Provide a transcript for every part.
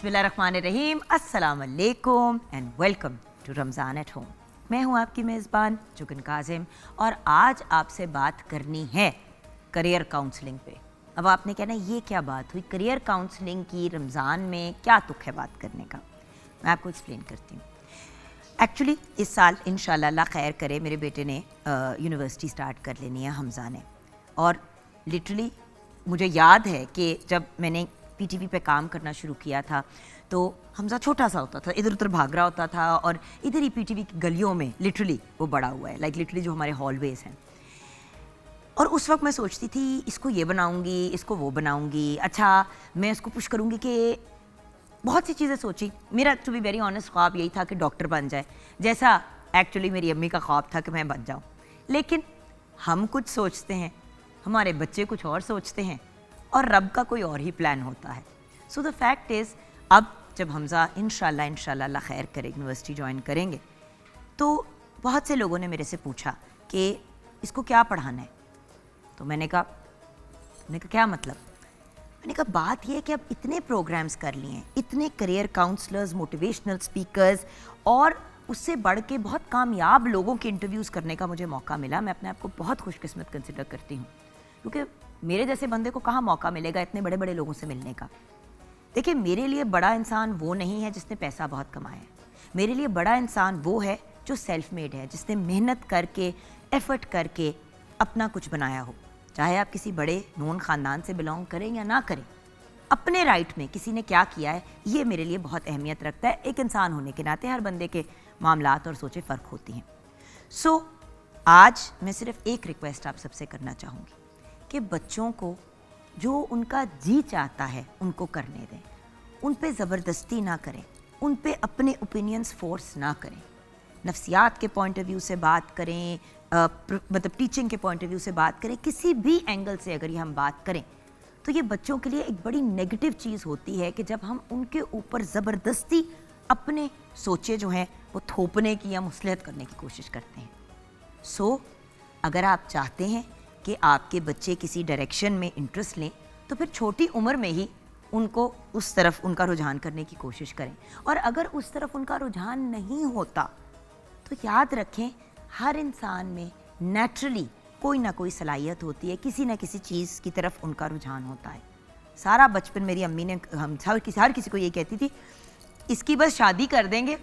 बिस्मिल्लाहिर्रहमानिर्रहीम, अस्सलाम वालेकुम and welcome to Ramzan at home. मैं हूँ आपकी मेज़बान जुगन काजिम और आज आपसे बात करनी है करियर काउंसलिंग पे। अब आपने कहना ये क्या बात हुई, करियर काउंसलिंग की रमज़ान में क्या तुक है बात करने का। मैं आपको एक्सप्लेन करती हूँ। एक्चुअली इस साल इंशाल्लाह अल्लाह खैर करे मेरे बेटे ने यूनिवर्सिटी स्टार्ट कर लेनी है, हमज़ा ने। और लिटरली मुझे याद है कि जब मैंने पीटीवी पे काम करना शुरू किया था तो हमज़ा छोटा सा होता था, इधर उधर भाग रहा होता था और इधर ही पीटीवी की गलियों में लिटरली वो बड़ा हुआ है, लाइक लिटरली जो हमारे हॉलवेज हैं। और उस वक्त मैं सोचती थी इसको ये बनाऊंगी, इसको वो बनाऊंगी, अच्छा मैं इसको पुश करूंगी कि बहुत सी चीज़ें सोची। मेरा टू बी वेरी ऑनेस्ट ख्वाब यही था कि डॉक्टर बन जाए, जैसा एक्चुअली मेरी अम्मी का ख्वाब था कि मैं बन जाऊँ। लेकिन हम कुछ सोचते हैं, हमारे बच्चे कुछ और सोचते हैं और रब का कोई और ही प्लान होता है। सो द फैक्ट इज़ अब जब हमज़ा इंशाल्लाह अल्लाह खैर करे यूनिवर्सिटी ज्वाइन करेंगे तो बहुत से लोगों ने मेरे से पूछा कि इसको क्या पढ़ाना है। तो मैंने कहा क्या मतलब? मैंने कहा बात यह है कि अब इतने प्रोग्राम्स कर लिए हैं, इतने करियर काउंसलर्स, मोटिवेशनल स्पीकर्स और उससे बढ़ के बहुत कामयाब लोगों के इंटरव्यूज़ करने का मुझे मौका मिला। मैं अपने आप को बहुत खुशकिस्मत कंसिडर करती हूँ क्योंकि मेरे जैसे बंदे को कहाँ मौका मिलेगा इतने बड़े बड़े लोगों से मिलने का। देखिए, मेरे लिए बड़ा इंसान वो नहीं है जिसने पैसा बहुत कमाया है। मेरे लिए बड़ा इंसान वो है जो सेल्फ मेड है, जिसने मेहनत करके, एफर्ट करके अपना कुछ बनाया हो। चाहे आप किसी बड़े नोन ख़ानदान से बिलोंग करें या ना करें, अपने राइट में किसी ने क्या किया है ये मेरे लिए बहुत अहमियत रखता है। एक इंसान होने के नाते हर बंदे के मामलात और सोचें फ़र्क होती हैं। सो आज मैं सिर्फ एक रिक्वेस्ट आप सबसे करना चाहूँगी कि बच्चों को जो उनका जी चाहता है उनको करने दें, उन पे ज़बरदस्ती ना करें, उन पे अपने ओपिनियंस फोर्स ना करें। नफ्सियात के पॉइंट ऑफ व्यू से बात करें, मतलब टीचिंग के पॉइंट ऑफ व्यू से बात करें, किसी भी एंगल से अगर ये हम बात करें तो ये बच्चों के लिए एक बड़ी नेगेटिव चीज़ होती है कि जब हम उनके ऊपर ज़बरदस्ती अपने सोचे जो हैं वो थोपने की या मुसलहत करने की कोशिश करते हैं। सो अगर आप चाहते हैं कि आपके बच्चे किसी डायरेक्शन में इंटरेस्ट लें तो फिर छोटी उम्र में ही उनको उस तरफ उनका रुझान करने की कोशिश करें। और अगर उस तरफ उनका रुझान नहीं होता तो याद रखें हर इंसान में नेचुरली कोई ना कोई सलाहियत होती है, किसी ना किसी चीज़ की तरफ उनका रुझान होता है। सारा बचपन मेरी अम्मी ने हम हर किसी को ये कहती थी, इसकी बस शादी कर देंगे,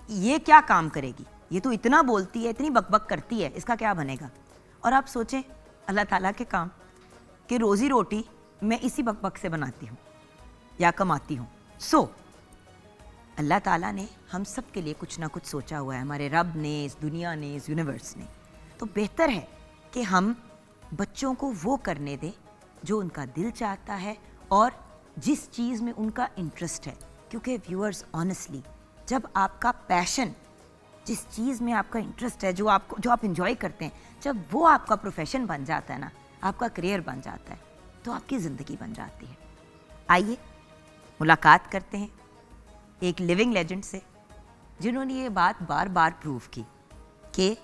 ये क्या काम करेगी, ये तो इतना बोलती है, इतनी बकबक करती है, इसका क्या बनेगा। और आप सोचें अल्लाह ताला के काम कि रोज़ी रोटी मैं इसी बकबक से बनाती हूँ या कमाती हूँ। सो अल्लाह ताला ने हम सब के लिए कुछ ना कुछ सोचा हुआ है, हमारे रब ने, इस दुनिया ने, इस यूनिवर्स ने। तो बेहतर है कि हम बच्चों को वो करने दें जो उनका दिल चाहता है और जिस चीज़ में उनका इंटरेस्ट है। क्योंकि व्यूअर्स ऑनेस्टली जब आपका पैशन, जिस चीज़ में आपका इंटरेस्ट है, जो आप इंजॉय करते हैं, जब वो आपका प्रोफेशन बन जाता है ना, आपका करियर बन जाता है, तो आपकी ज़िंदगी बन जाती है। आइए मुलाकात करते हैं एक लिविंग लेजेंड से जिन्होंने ये बात बार बार प्रूव की कि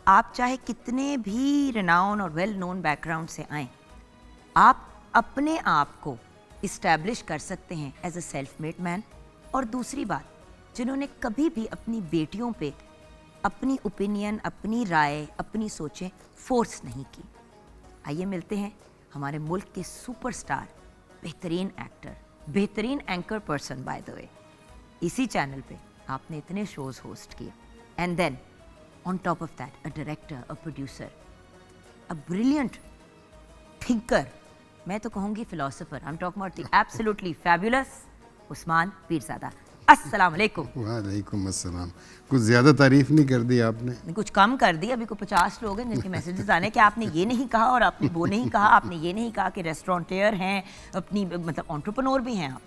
आप चाहे कितने भी रिनाउन और वेल नोन बैकग्राउंड से आएँ, आप अपने आप को इस्टेब्लिश कर सकते हैं as a self made man. और दूसरी बात, जिन्होंने कभी भी अपनी बेटियों पे अपनी ओपिनियन, अपनी राय, अपनी सोचें फोर्स नहीं की। आइए मिलते हैं हमारे मुल्क के सुपरस्टार, बेहतरीन एक्टर, बेहतरीन anchor person by the way. इसी चैनल पे आपने इतने शोज होस्ट किए and then on top of that a director, a producer, a brilliant thinker, मैं तो कहूँगी philosopher. I am talking about the absolutely fabulous Usman Peerzada. अस्सलाम वालेकुम। वालेकुम अस्सलाम। कुछ ज़्यादा तारीफ नहीं कर दी आपने? कुछ कम कर दी। अभी को 50 लोग हैं जिनके मैसेजेस आने कि आपने ये नहीं कहा और आपने वो नहीं कहा, आपने ये नहीं कहा कि रेस्टोरेंटियर हैं, अपनी मतलब एंटरप्रेन्योर भी हैं आप।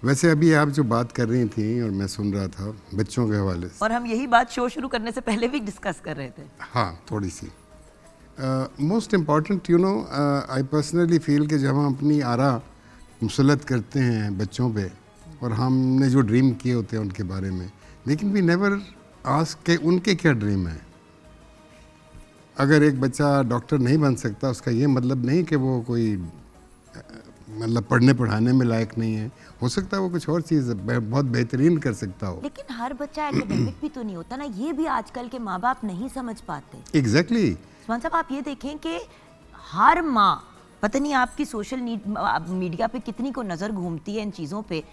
वैसे अभी आप जो बात कर रही थी और मैं सुन रहा था बच्चों के हवाले से, और हम यही बात शो शुरू करने से पहले भी डिस्कस कर रहे थे। हाँ, थोड़ी सी most important you know, I personally feel कि जब हम अपनी आरा मुसलत करते हैं बच्चों पे और हमने जो ड्रीम किए होते हैं उनके बारे में, लेकिन वी नेवर आस्क के उनके क्या ड्रीम है। अगर एक बच्चा डॉक्टर नहीं बन सकता उसका ये मतलब नहीं कि वो कोई मतलब पढ़ने पढ़ाने में लायक नहीं है, हो सकता है वो कुछ और चीज़ बहुत बेहतरीन कर सकता हो। लेकिन हर बच्चा एकेडमिक भी तो नहीं होता ना, ये भी आजकल के माँ बाप नहीं समझ पाते। एग्जैक्टली। उस्मान साहब आप ये देखें कि हर माँ, पता नहीं आपकी सोशल मीडिया पे कितनी को नज़र घूमती है इन चीज़ों पे,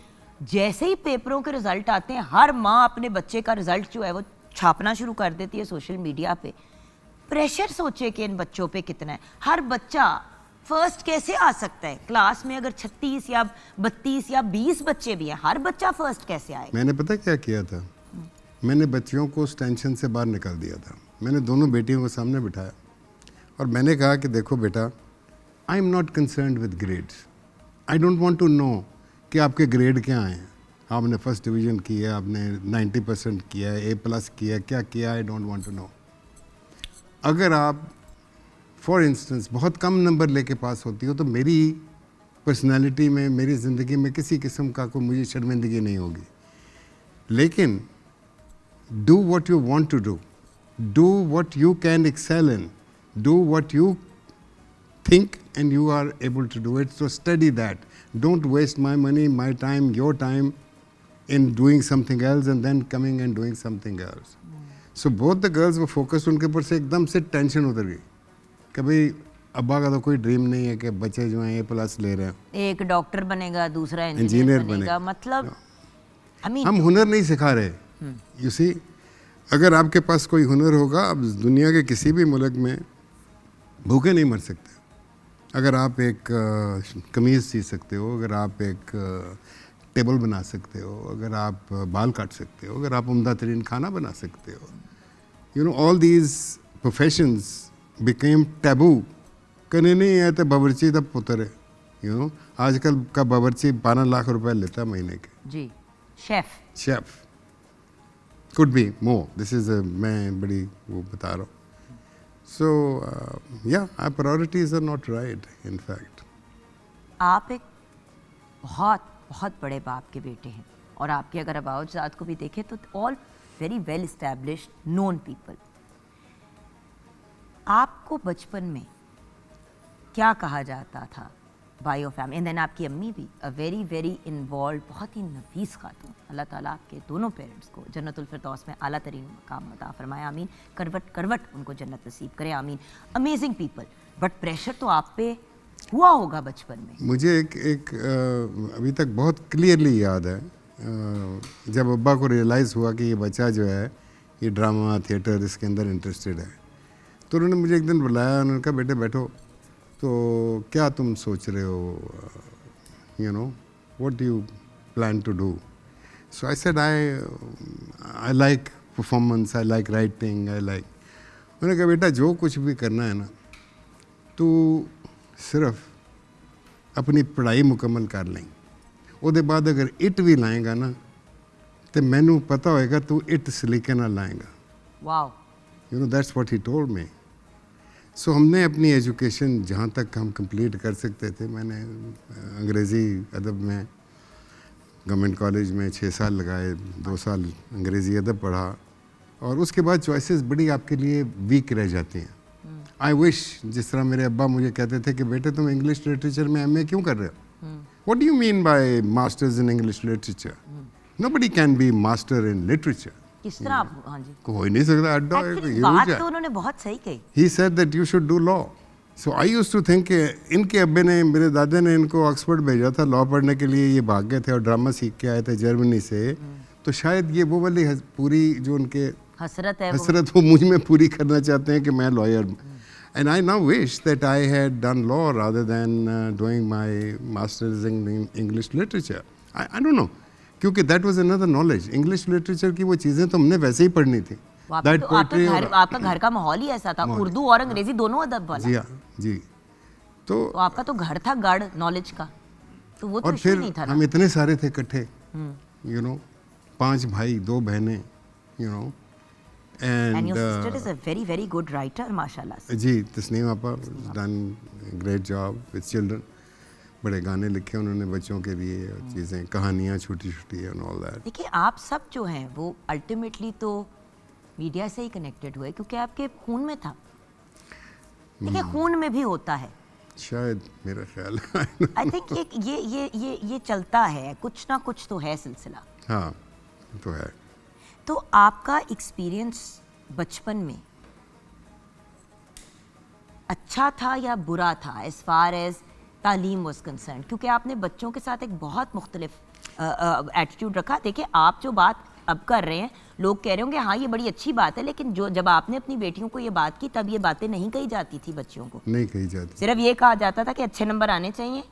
जैसे ही पेपरों के रिजल्ट आते हैं हर माँ अपने बच्चे का रिजल्ट जो है वो छापना शुरू कर देती है सोशल मीडिया पे। प्रेशर सोचे कि इन बच्चों पे कितना है। हर बच्चा फर्स्ट कैसे आ सकता है? क्लास में अगर 36 या 32 या 20 बच्चे भी हैं, हर बच्चा फर्स्ट कैसे आएगा? मैंने पता क्या किया था, मैंने बच्चियों को उस टेंशन से बाहर निकाल दिया था। मैंने दोनों बेटियों को सामने बिठाया और मैंने कहा कि देखो बेटा, I am not concerned with grades, I don't want to know कि आपके ग्रेड क्या हैं, आपने फर्स्ट डिवीज़न किया, आपने 90% किया, A+ किया, क्या किया, I don't want to know. अगर आप फॉर इंस्टेंस बहुत कम नंबर लेके पास होती हो तो मेरी पर्सनालिटी में, मेरी ज़िंदगी में किसी किस्म का कोई मुझे शर्मिंदगी नहीं होगी। लेकिन do what you want to do what you can excel in, do what you think and you are able to do it, so study that. Don't waste my money, my time, your time in doing something else and then coming and doing something else. So both the girls were focused, उनके ऊपर से एकदम से tension उतर गई कि भाई अब्बा का तो कोई ड्रीम नहीं है कि बच्चे जो हैं A+ ले रहे हैं, एक डॉक्टर बनेगा, दूसरा इंजीनियर इंजीनियर बनेगा। बनेगा, मतलब I mean, हम हुनर नहीं सिखा रहे। यू सी, अगर आपके पास कोई हुनर होगा, आप दुनिया के किसी भी मुल्क में भूखे नहीं मर सकते। अगर आप एक कमीज़ सी सकते हो, अगर आप एक टेबल बना सकते हो, अगर आप बाल काट सकते हो, अगर आप उम्दा तरीन खाना बना सकते हो, you know all these professions became taboo. कने नहीं है तो बावर्ची तब पुत्र है, यू नो आजकल का बावर्ची 12 लाख रुपए लेता है महीने के। जी, chef could be more, this is मैं बड़ी वो बता रहा हूँ। So yeah, our priorities are not right, in fact. आप एक बहुत बहुत बड़े बाप के बेटे हैं और आपके अगर अबाउजात को भी देखें तो all very well established known people. आपको बचपन में क्या कहा जाता था by your family? And then आपकी अम्मी भी अ वेरी वेरी इन्वॉल्व, बहुत ही नफीस खातून। अल्लाह ताला आपके दोनों पेरेंट्स को जन्नतुल फिरदौस में आला तरीन मकाम अता फरमाए, आमीन। करवट करवट उनको जन्नत नसीब करे, आमीन। अमेजिंग पीपल, बट प्रेशर तो आप पे हुआ होगा बचपन में। मुझे एक अभी तक बहुत क्लियरली याद है, जब अब्बा को रियलाइज़ हुआ कि ये बच्चा जो है ये ड्रामा थिएटर इसके अंदर इंटरेस्टेड है, तो उन्होंने मुझे एक दिन बुलाया, उन्होंने कहा बेटे बैठो, तो क्या तुम सोच रहे हो, you know what do you plan to do? So I said I like performance, I like writing, I like. उन्होंने कहा बेटा जो कुछ भी करना है ना, तू सिर्फ अपनी पढ़ाई मुकम्मल कर लें, उसके बाद अगर इट भी लाएगा ना तो मैनू पता होएगा तू इट सलीके ना लाएगा। Wow, you know that's what he told me. So हमने अपनी एजुकेशन जहाँ तक हम कंप्लीट कर सकते थे, मैंने अंग्रेज़ी अदब में गवर्नमेंट कॉलेज में 6 साल लगाए, 2 साल अंग्रेज़ी अदब पढ़ा, और उसके बाद चॉइसेस बड़ी आपके लिए वीक रह जाती हैं। आई विश, जिस तरह मेरे अब्बा मुझे कहते थे कि बेटे तुम इंग्लिश लिटरेचर में MA क्यों कर रहे हो? What do you mean by masters in English literature? Nobody can be master in literature. किस तरह आप? हाँ जी, हो ही नहीं सकता। अड्डा Actually, बात तो उन्होंने बहुत सही कही। He said that you should do law. So I used to think कि इनके अब्बे ने, मेरे दादा ने इनको ऑक्सफोर्ड भेजा था लॉ पढ़ने के लिए, ये भाग गए थे और ड्रामा सीख के आए थे जर्मनी से, तो शायद ये वो वाली पूरी जो उनके हसरत वो मुझ में पूरी करना चाहते हैं कि मैं lawyer. And I now wish that I had done law rather than doing my masters in English literature. I don't know, क्योंकि that was another knowledge. English literature की वो चीज़ें तो हमने वैसे ही पढ़नी थी। That poetry आपका घर का माहौल ही ऐसा था, उर्दू और अंग्रेजी दोनों अदब वाला। जी हाँ, जी। तो आपका तो घर था गढ़ नॉलेज का, तो वो तो फिर नहीं था ना। हम इतने सारे थे इकट्ठे, यू नो 5 भाई 2 बहनें, you know. And your sister is a very very good writer, माशाल्लाह। जी, तस्नीम आपा done great job with children. बड़े गाने लिखे उन्होंने बच्चों के लिए, चीज़ें, कहानियाँ छोटी छोटी एंड ऑल दैट। देखिए आप सब जो हैं वो अल्टीमेटली तो मीडिया से ही कनेक्टेड हुए, क्योंकि आपके खून में था। देखिए खून में भी होता है शायद मेरा ख्याल आई थिंक ये चलता है, कुछ ना कुछ तो है सिलसिला। हाँ तो है। तो आपका एक्सपीरियंस बचपन में अच्छा था या बुरा था एज फार एज तालीम वॉज कंसर्न? क्योंकि आपने बच्चों के साथ एक बहुत मुख्तलिफ एटीट्यूड रखा। देखिए, आप जो बात अब कर रहे हैं, लोग कह रहे होंगे हाँ ये बड़ी अच्छी बात है, लेकिन जब आपने अपनी बेटियों को ये बात की तब ये बातें नहीं कही जाती थी बच्चियों को। नहीं कही जाती, सिर्फ ये कहा जाता था कि अच्छे नंबर आने चाहिए।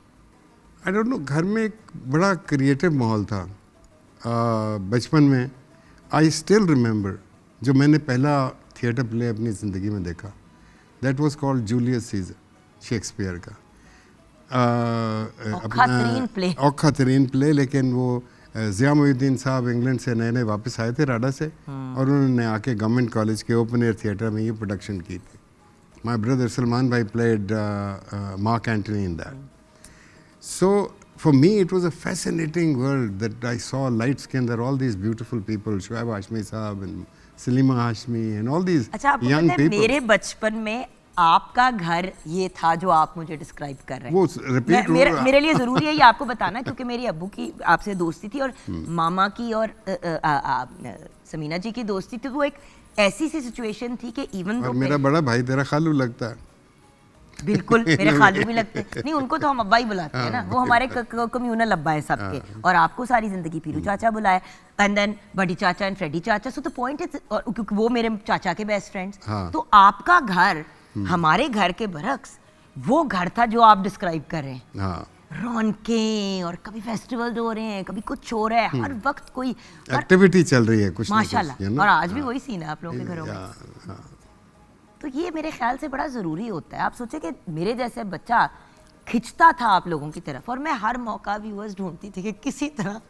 आई डोंट नो, घर में एक बड़ा क्रिएटिव माहौल था बचपन में। आई स्टिल रिमेंबर जो मैंने पहला थिएटर प्ले अपनी ज़िंदगी में देखा, that was called Julius Caesar, Shakespeare का। औखा तरीन प्ले, लेकिन वो ज़िया मोहिउद्दीन साहब इंग्लैंड से नए नए वापस आए थे राडा से, और उन्होंने आके गवर्नमेंट कॉलेज के ओपन एयर थिएटर में ये प्रोडक्शन की थी। माई ब्रदर सलमान भाई played mark Antony in that. So for me it was a fascinating world that I saw lights के अंदर all these beautiful people, Shoaib Hashmi साहब and Salima Hashmi and all these अच्छा, आपको young पता है people। मेरे बचपन में आपका घर ये था जो आप मुझे डिस्क्राइब कर रहे हैं। वो रिपीट मेरे लिए ज़रूरी है ये आपको बताना, क्योंकि मेरी अब्बू की आपसे दोस्ती थी और मामा की और समीना जी की दोस्ती थी। तो वो एक ऐसी सी सिचुएशन थी कि इवन और मेरा बड़ा भाई तेरा खालू लगता है। बिल्कुल, मेरे खालू भी लगते नहीं, उनको तो हम अब्बा ही बुलाते हैं ना, वो हमारे कम्युनल अब्बा है सबके। और आपको सारी जिंदगी पीरू चाचा बुलाया, एंड देन बड़ी चाचा एंड फ्रेडी चाचा। सो द पॉइंट इज, क्योंकि वो मेरे चाचा के बेस्ट फ्रेंड्स। तो आपका घर हमारे घर के बरक्स वो घर था जो आप डिस्क्राइब कर रहे हैं। हाँ, रौनकें, और कभी फेस्टिवल हो रहे हैं, कभी कुछ हो रहा है, हर वक्त कोई एक्टिविटी चल रही है कुछ माशाल्लाह। ना कुछ, और आज भी वही सीन है आप लोगों के घरों में। तो ये मेरे ख्याल से बड़ा ज़रूरी होता है। आप सोचे कि मेरे जैसे बच्चा खिंचता था आप लोगों की तरफ, और मैं हर मौका व्यूअर्स ढूंढती थी कि किसी तरह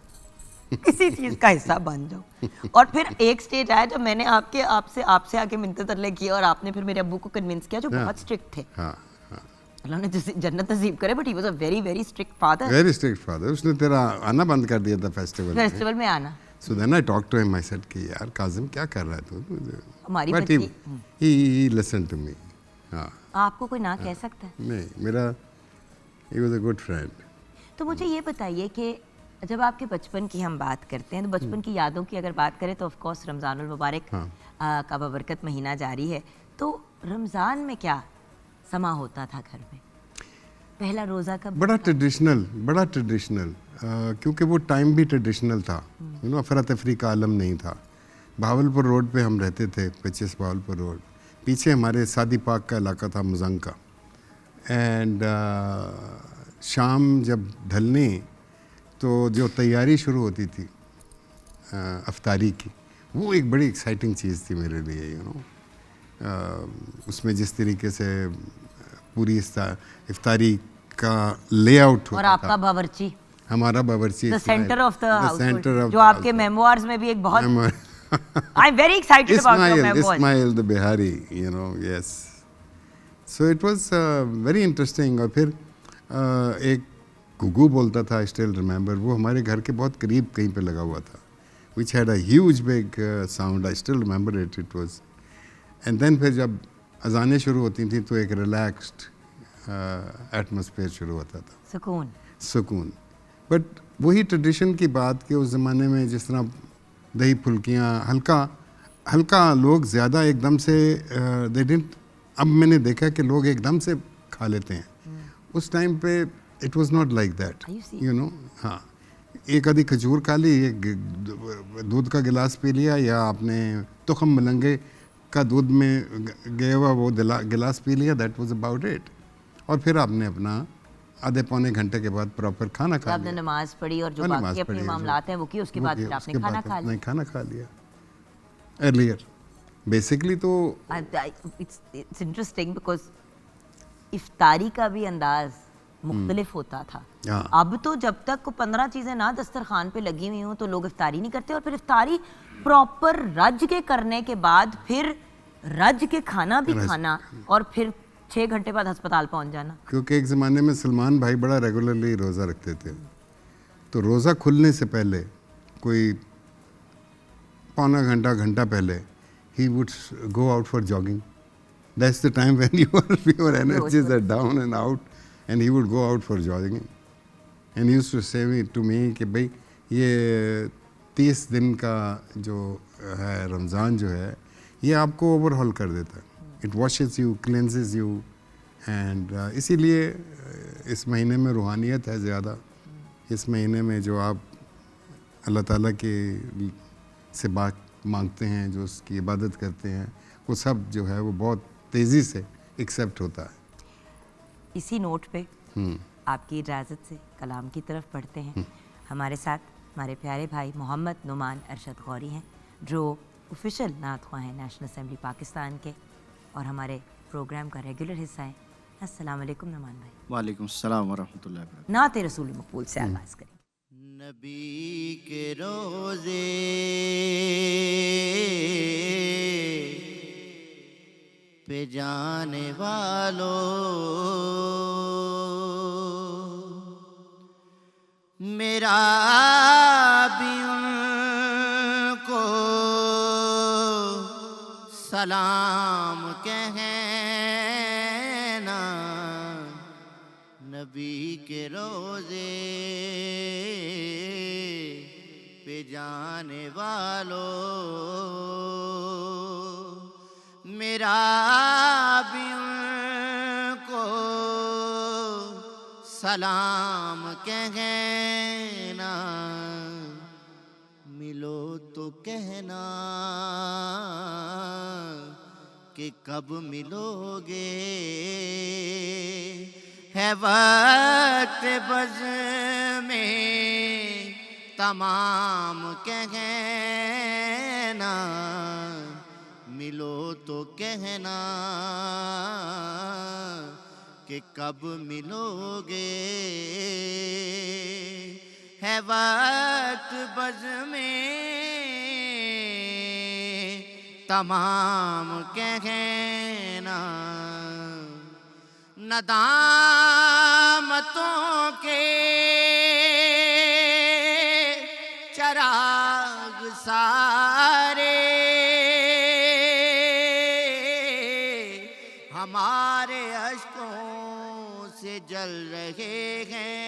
किसी चीज़ का हिस्सा बन जाऊँ। और फिर एक स्टेज आया जब मैंने आपसे आके मिन्नत तरले किया, और आपने फिर मेरे अब्बू को कन्विंस किया, जो बहुत स्ट्रिक्ट थे। अल्लाह ने जन्नत नसीब करे, but he was a very very strict father. Very strict father. उसने तेरा आना बंद कर दिया था फेस्टिवल में आना। So then I talked to him. I said कि यार काजिम क्या कर रहा है तू? हमारी But he listened to me. हाँ। आपको कोई ना कह सकता है? नहीं, मेरा he was a good friend. तो मुझे ये बताइए कि जब आपके बचपन की हम बात करते हैं, तो बचपन की यादों की अगर बात करें तो ऑफ कोर्स रमज़ानुल मुबारक का बबरकत महीना जारी है। तो रमज़ान में क्या समा होता था घर में? पहला रोज़ा कब? बड़ा ट्रेडिशनल, क्योंकि वो टाइम भी ट्रेडिशनल था। यू नो, अफरा तफरी का आलम नहीं था। बहावलपुर रोड पे हम रहते थे, 25 बहावलपुर रोड। पीछे हमारे सादी पाक का इलाका था, मुजंग का। एंड शाम जब ढलने तो जो तैयारी शुरू होती थी अफ्तारी की, वो एक बड़ी एक्साइटिंग चीज़ थी मेरे लिए। यू नो, उसमें जिस तरीके से पूरी इफ्तारी का लेआउट होता था। और आपका बावर्ची, हमारा बावर्ची, the centre of the house, जो आपके मेमोइर्स में भी एक बहुत I am very excited about your memoirs. Ismail the Bihari, you know, yes. So it was very interesting. और फिर एक गुगू बोलता था, आई स्टिल रिमेंबर, वो हमारे घर के बहुत करीब कहीं पे लगा हुआ था, which had a huge big sound. I still remember it was. And then फिर जब अजानें शुरू होती थी तो एक रिलैक्स्ड एटमॉस्फेयर शुरू होता था, सुकून। बट वही ट्रेडिशन की बात कि उस ज़माने में जिस तरह दही फुल्कियाँ हल्का लोग ज़्यादा एकदम से दे डिडंट। अब मैंने देखा कि लोग एकदम से खा लेते हैं। उस टाइम पे it was not like that, you know. हाँ, एक आधी खजूर खा ली, एक दूध का गिलास पी लिया, या आपने तुखम मलंगे का दूध में गया हुआ वो गिलास पी लिया, दैट वाज अबाउट इट। और फिर आपने अपना आधे पौने घंटे के बाद प्रॉपर खाना खा लिया। आपने नमाज पढ़ी और जो बाकी अपने मामलात हैं वो किए, उसके बाद फिर आपने खाना खा लिया अर्लियर बेसिकली। तो इट्स इंटरेस्टिंग बिकॉज इफ्तारी का भी अंदाज मुख्तलिफ होता था। अब तो जब तक 15 चीज़ें ना दस्तरखान पे लगी हुई हों तो लोग इफ्तारी नहीं करते, और फिर इफ्तारी प्रॉपर रज के करने के बाद फिर रज के खाना भी खाना, और फिर 6 घंटे बाद अस्पताल पहुंच जाना। क्योंकि एक ज़माने में सलमान भाई बड़ा रेगुलरली रोज़ा रखते थे, तो रोज़ा खुलने से पहले कोई पौना घंटा पहले he would go out for jogging. That's the time when your energies are down and out. and he would go out for jogging. And he used to say to me कि भाई ये 30 दिन का जो है रमज़ान जो है ये आपको ओवरहॉल कर देता है. It washes you, cleanses you. And इसीलिए इस महीने में रूहानियत है ज़्यादा. इस महीने में जो आप अल्लाह ताला के से बात मांगते हैं, जो उसकी इबादत करते हैं, वो सब जो है वो बहुत तेज़ी से एक्सेप्ट होता है. इसी नोट पे आपकी इजाज़त से कलाम की तरफ बढ़ते हैं. हमारे साथ हमारे प्यारे भाई मोहम्मद नुमान अरशद गौरी हैं, जो ऑफिशियल नात ख्वाह हैं नेशनल असेंबली पाकिस्तान के और हमारे प्रोग्राम का रेगुलर हिस्सा है. अस्सलाम वालेकुम नुमान भाई. वालेकुम सलाम वरहमतुल्लाहि वबरकातुहू. नात रसूल मकबूल से आगाज़ करें. नबी के रोज़े पे जाने वालों, मेरा भी उनको सलाम कहना. नबी के रोज़े पे जाने वालों, मेरा भी उनको सलाम कहना. मिलो तो कहना कि कब मिलोगे, है वक्त बज़ में तमाम कहना. मिलो तो कहना कि कब मिलोगे, है वक्त बज़ में तमाम कहना. नदामतों के चराग सारे हमारे अश्कों से जल रहे हैं.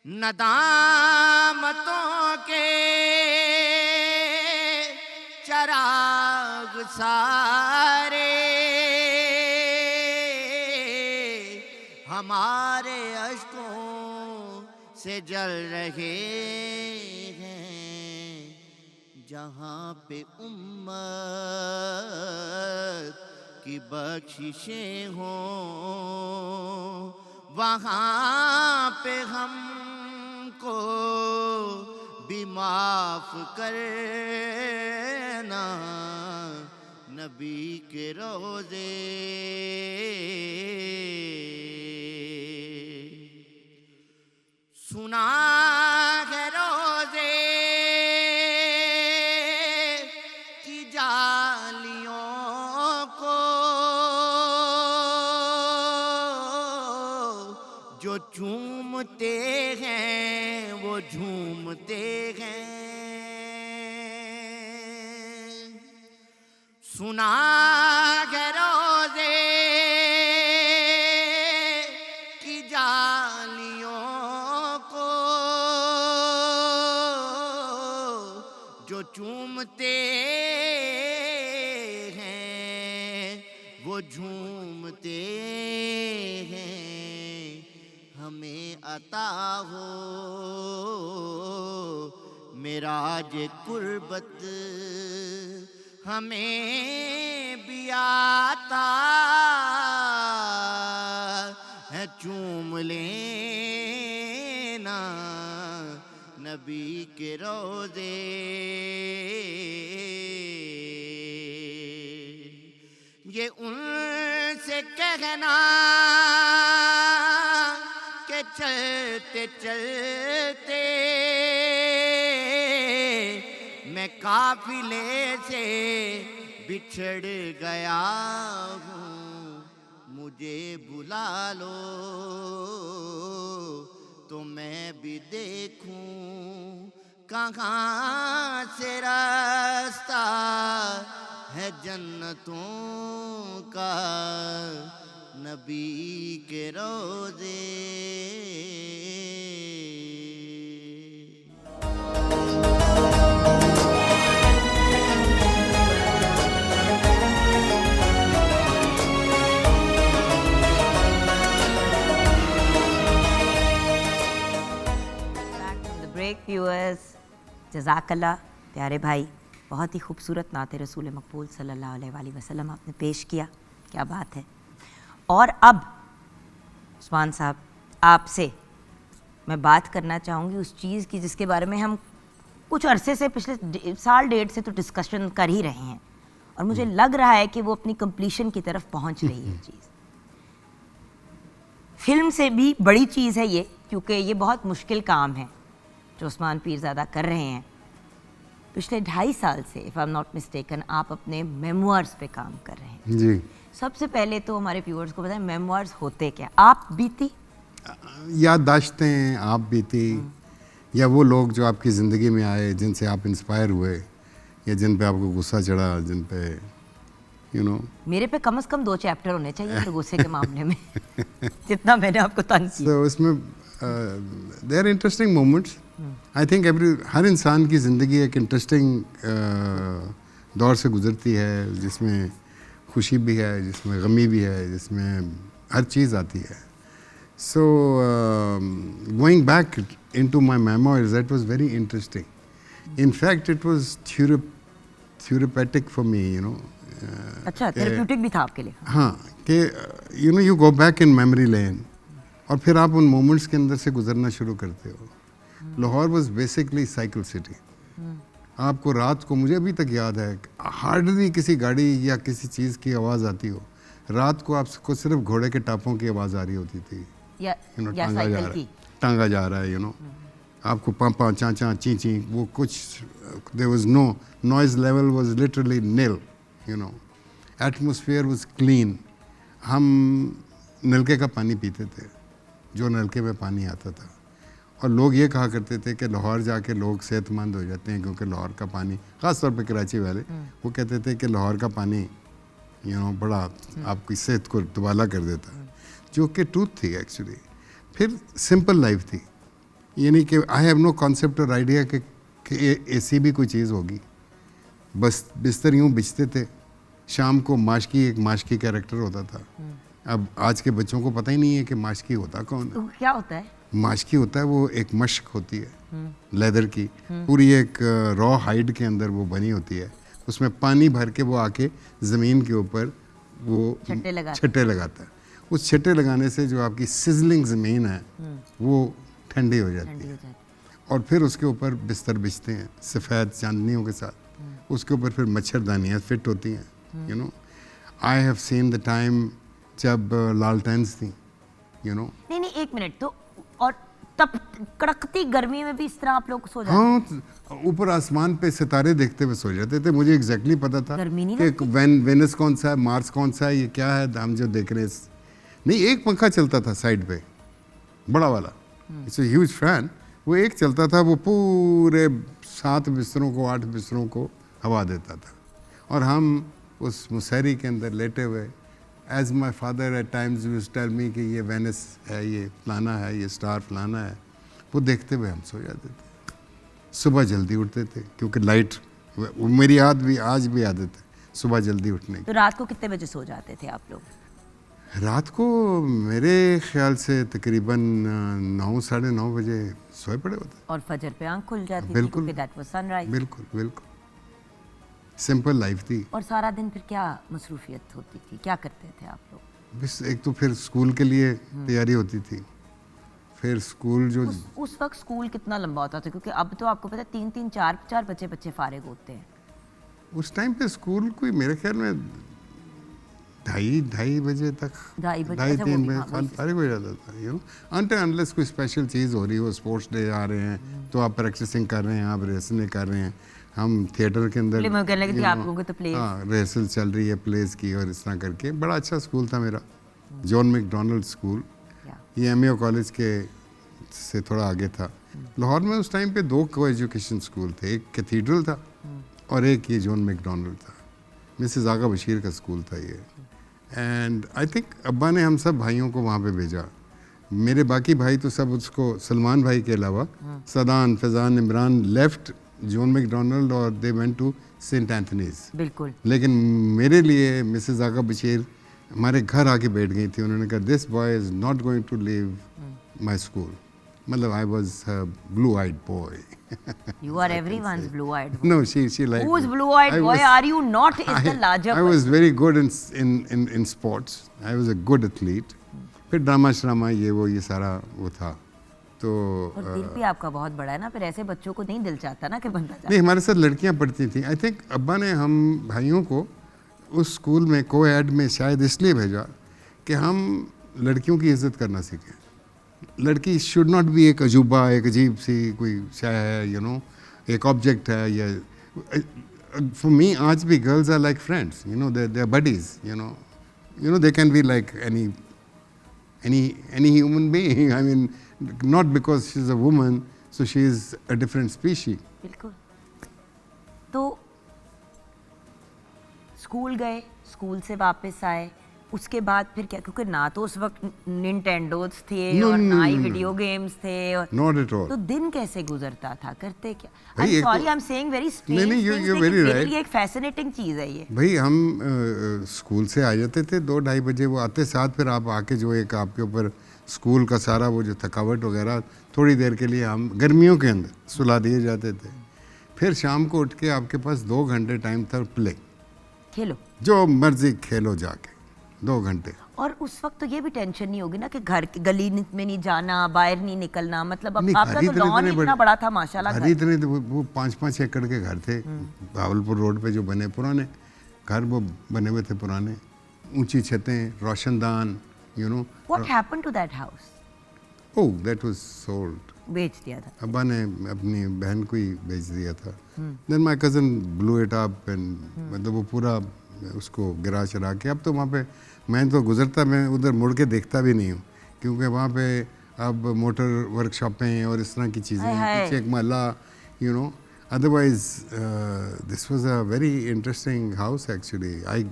नदामतों के चराग सारे हमारे अश्कों से जल रहे हैं. जहाँ पे उम्मत की बख्शिशें हों, वहाँ पे हमको भी माफ करना. नबी के रोज़े सुना है रोज़े की जालियों को, जो चूमते हैं वो झूमते हैं. सुना है रोज़े की जालियों को, जो चूमते हैं वो झूमते हैं. हमें अता हो मेराज कुर्बत, हमें भी आता है चूम लेना. नबी के रोज़े ये उनसे कहना के चलते चलते मैं काफिले से बिछड़ गया हूँ. मुझे बुला लो तो मैं भी देखूं कहाँ से रास्ता है जन्नतों का नबी के रोज़े। ब्रेक व्यूअर्स, जज़ाकल्लाह प्यारे भाई, बहुत ही खूबसूरत नाते रसूल मकबूल सल्लल्लाहु अलैहि वसल्लम आपने पेश किया, क्या बात है। और अब उस्मान साहब, आपसे मैं बात करना चाहूँगी उस चीज़ की जिसके बारे में हम कुछ अरसे से, पिछले साल डेढ़ से तो डिस्कशन कर ही रहे हैं, और मुझे लग रहा है कि वो अपनी कंप्लीशन की तरफ पहुँच रही है चीज़। फिल्म से भी बड़ी चीज़ है ये, क्योंकि ये बहुत मुश्किल काम है जो उस्मान पीरज़ादा कर रहे हैं। पिछले 2.5 साल से, if I am not mistaken, आप अपने मेमोइर्स पे काम कर रहे हैं। जी। सबसे पहले तो हमारे व्यूअर्स को बताएं मेमोइर्स होते क्या? आप बीती याददाश्तें आप बीती, या वो लोग जो आपकी ज़िंदगी में आए, जिनसे आप इंस्पायर हुए, या जिन पे आपको गुस्सा चढ़ा, जिन पे यू नो। मेरे पे कम से कम 2 चैप्टर होने चाहिए तो गुस्से के मामले में जितना मैंने आपको तंग किया। तो इसमें there interesting moments. I think हर इंसान की ज़िंदगी एक इंटरेस्टिंग दौर से गुजरती है, जिसमें खुशी भी है, जिसमें गमी भी है, जिसमें हर चीज़ आती है। So going back into my memoirs, that was very interesting. In fact it was therapeutic for me, you know. अच्छा, थेरेप्यूटिक भी था आपके लिए? हाँ, कि you know, you go back in memory lane, और फिर आप उन मोमेंट्स के अंदर से गुजरना शुरू करते हो। Lahore was basically cycle city. आपको रात को, मुझे अभी तक याद है, हार्डली किसी गाड़ी या किसी चीज़ की आवाज़ आती हो, रात को आपको सिर्फ घोड़े के टापों की आवाज़ आ रही होती थी। या टांगा जा साइकिल रहा की? है, टांगा जा रहा है, यू नो। आपको पापा चाचा ची ची, वो कुछ, there was no noise level, was literally nil, you know. Atmosphere was clean. हम नलके का पानी पीते थे, जो नलके में पानी आता था, और लोग ये कहा करते थे कि लाहौर जाके लोग सेहतमंद हो जाते हैं, क्योंकि लाहौर का पानी, ख़ास तौर पे कराची वाले, वो कहते थे कि लाहौर का पानी यू नो बड़ा आपकी सेहत को दुबाला कर देता है, जो कि ट्रूथ थी एक्चुअली। फिर सिंपल लाइफ थी, यानी कि आई हैव नो कॉन्सेप्ट और आइडिया कि ऐसी भी कोई चीज़ होगी। बस बिस्तर यूँ बिछते थे, शाम को माशकी, एक माशकी कैरेक्टर होता था। अब आज के बच्चों को पता ही नहीं है कि माशकी होता कौन है। तो क्या होता है? माशकी होता है, वो एक मश्क होती है लेदर की, पूरी एक रॉ हाइड के अंदर वो बनी होती है। उसमें पानी भर के वो आके ज़मीन के ऊपर वो छट्टे लगाता है। उस छट्टे लगाने से जो आपकी सिजलिंग ज़मीन है वो ठंडी हो जाती है, और फिर उसके ऊपर बिस्तर बिछते हैं सफ़ेद चांदनियों के साथ। उसके ऊपर फिर मच्छरदानियाँ फिट होती हैं, you know. I have seen the time जब लालटेन्स थी, यू नो। नहीं, 1 मिनट तो, और तब कड़कती गर्मी में भी इस तरह आप लोग सो जाते? हाँ, ऊपर आसमान पे सितारे देखते हुए सो जाते थे। मुझे एग्जैक्टली पता था कि वेनस कौन सा है, मार्स कौन सा है, ये क्या है हम जो देख रहे हैं। नहीं, एक पंखा चलता था साइड पे, बड़ा वाला, इट्स अ ह्यूज फैन। वो एक चलता था, वो पूरे 7 बिस्तरों को, 8 बिस्तरों को हवा देता था, और हम उस मुसहरी के अंदर लेटे हुए, as my father at times used to tell me कि ये वेनस है, ये फलाना है, ये स्टार फलाना है, वो देखते हुए हम सो जाते थे। सुबह जल्दी उठते थे, क्योंकि लाइट, मेरी आज भी आदत है सुबह जल्दी उठने की। तो रात को कितने बजे सो जाते थे आप लोग? रात को मेरे ख्याल से तकरीबन 9 साढ़े 9 बजे सोए पड़े होते। और फजर पे आंख खुल जाती थी, बिल्कुल, क्योंकि दैट वाज सनराइज। बिल्कुल बिल्कुल सिंपल लाइफ थी। और सारा दिन फिर क्या मसरूफियत होती थी, क्या करते थे आप लोग? बस एक तो फिर स्कूल के लिए तैयारी होती थी, फिर स्कूल जो उस वक्त स्कूल कितना लंबा होता था? क्योंकि अब तो आपको पता है 3-3 4-4 बच्चे फारिग होते हैं। उस टाइम पे स्कूल कोई मेरे ख्याल में 2:30 बजे तक, 2:30-3 बजे फारिग हो जाता था, यू नो। अनलेस कोई स्पेशल चीज़ हो रही हो, स्पोर्ट्स डे आ रहे हैं तो आप प्रैक्टिसिंग कर रहे हैं, आप रिहर्सलें कर रहे हैं। हम थिएटर के अंदर रिहर्सल चल रही है प्लेस की, और इस तरह करके बड़ा अच्छा स्कूल था मेरा, जॉन मैकडॉनल्ड स्कूल। ये एमएओ कॉलेज के से थोड़ा आगे था। लाहौर में उस टाइम पे 2 को एजुकेशन स्कूल थे, एक कैथीड्रल था और एक ये जॉन मैकडॉनल्ड था। मिसेस आगा बशीर का स्कूल था ये। एंड आई थिंक अब्बा ने हम सब भाइयों को वहाँ पे भेजा। मेरे बाकी भाई तो सब उसको, सलमान भाई के अलावा Sadan, Faizan, Imran left John McDonald और they went to saint Anthony's. बिल्कुल। लेकिन मेरे लिए मिसेस आगा बशीर हमारे घर आके बैठ गई थी। उन्होंने कहा this boy is not going to leave my school. मतलब I was blue eyed boy. You are everyone's blue-eyed boy. No, she liked Whose me. blue-eyed I boy was- are you not is the larger I was very good in sports. I was a good athlete. फिर drama श्रामा ये वो ये सारा वो था। तो और दिल भी आपका बहुत बड़ा है ना, फिर ऐसे बच्चों को नहीं दिल चाहता ना कि बंदा जाए। नहीं, हमारे साथ लड़कियां पढ़ती थी। आई थिंक अब्बा ने हम भाइयों को उस स्कूल में को-एड में शायद इसलिए भेजा कि हम लड़कियों की इज्जत करना सीखें। लड़की शुड नॉट बी एक अजूबा, एक अजीब सी कोई शय है, यू नो, एक ऑब्जेक्ट है। या फॉर मी आज भी girls are like friends, you know, they are buddies, you know they can be like any human being. I mean, not because she's a woman, so she is a different species. बिल्कुल। तो school गए, school से वापस आए, उसके बाद फिर क्या, क्योंकि ना तो उस वक्त निंटेंडोज थे और ना ही वीडियो गेम्स थे और Not at all. तो दिन कैसे गुजरता था, करते क्या? भाई, एक सॉरी, तो- आई एम सेइंग वेरी नहीं, नहीं, you're very right. एक फैसिनेटिंग चीज है ये। भाई हम स्कूल से आ जाते थे 2-2:30 बजे, वो आते साथ फिर आप आके जो एक आपके ऊपर स्कूल का सारा वो जो थकावट वगैरह थोड़ी देर के लिए हम गर्मियों के अंदर सुला दिए जाते थे। फिर शाम को उठ के आपके पास 2 घंटे टाइम था प्ले, खेलो। जो मर्जी खेलो जाके 2 घंटे। और उस वक्त तो ये भी टेंशन नहीं होगी ना कि घर की गली में नहीं जाना, बाहर नहीं निकलना, मतलब नहीं, आपका घर तो लॉन इतना बड़ा था माशाल्लाह। घर इतने वो 5-5 एकड़ के घर थे भावलपुर रोड पे जो बने, पुराने घर वो बने हुए थे, पुराने ऊंची छतें, रोशनदान, you know. What happened to that house? Oh, that was sold. बेच दिया था। अब्बा ने अपनी बहन को ही बेच दिया था। Then my cousin blew it up and मतलब वो पूरा उसको गिरा चढ़ा के, अब तो वहाँ पे मैं तो गुजरता, मैं उधर मुड़ के देखता भी नहीं हूँ, क्योंकि वहाँ पे अब मोटर वर्कशॉपें और इस तरह की चीज़ें, पीछे एक महल्ला, you know. Otherwise this was a very interesting house actually.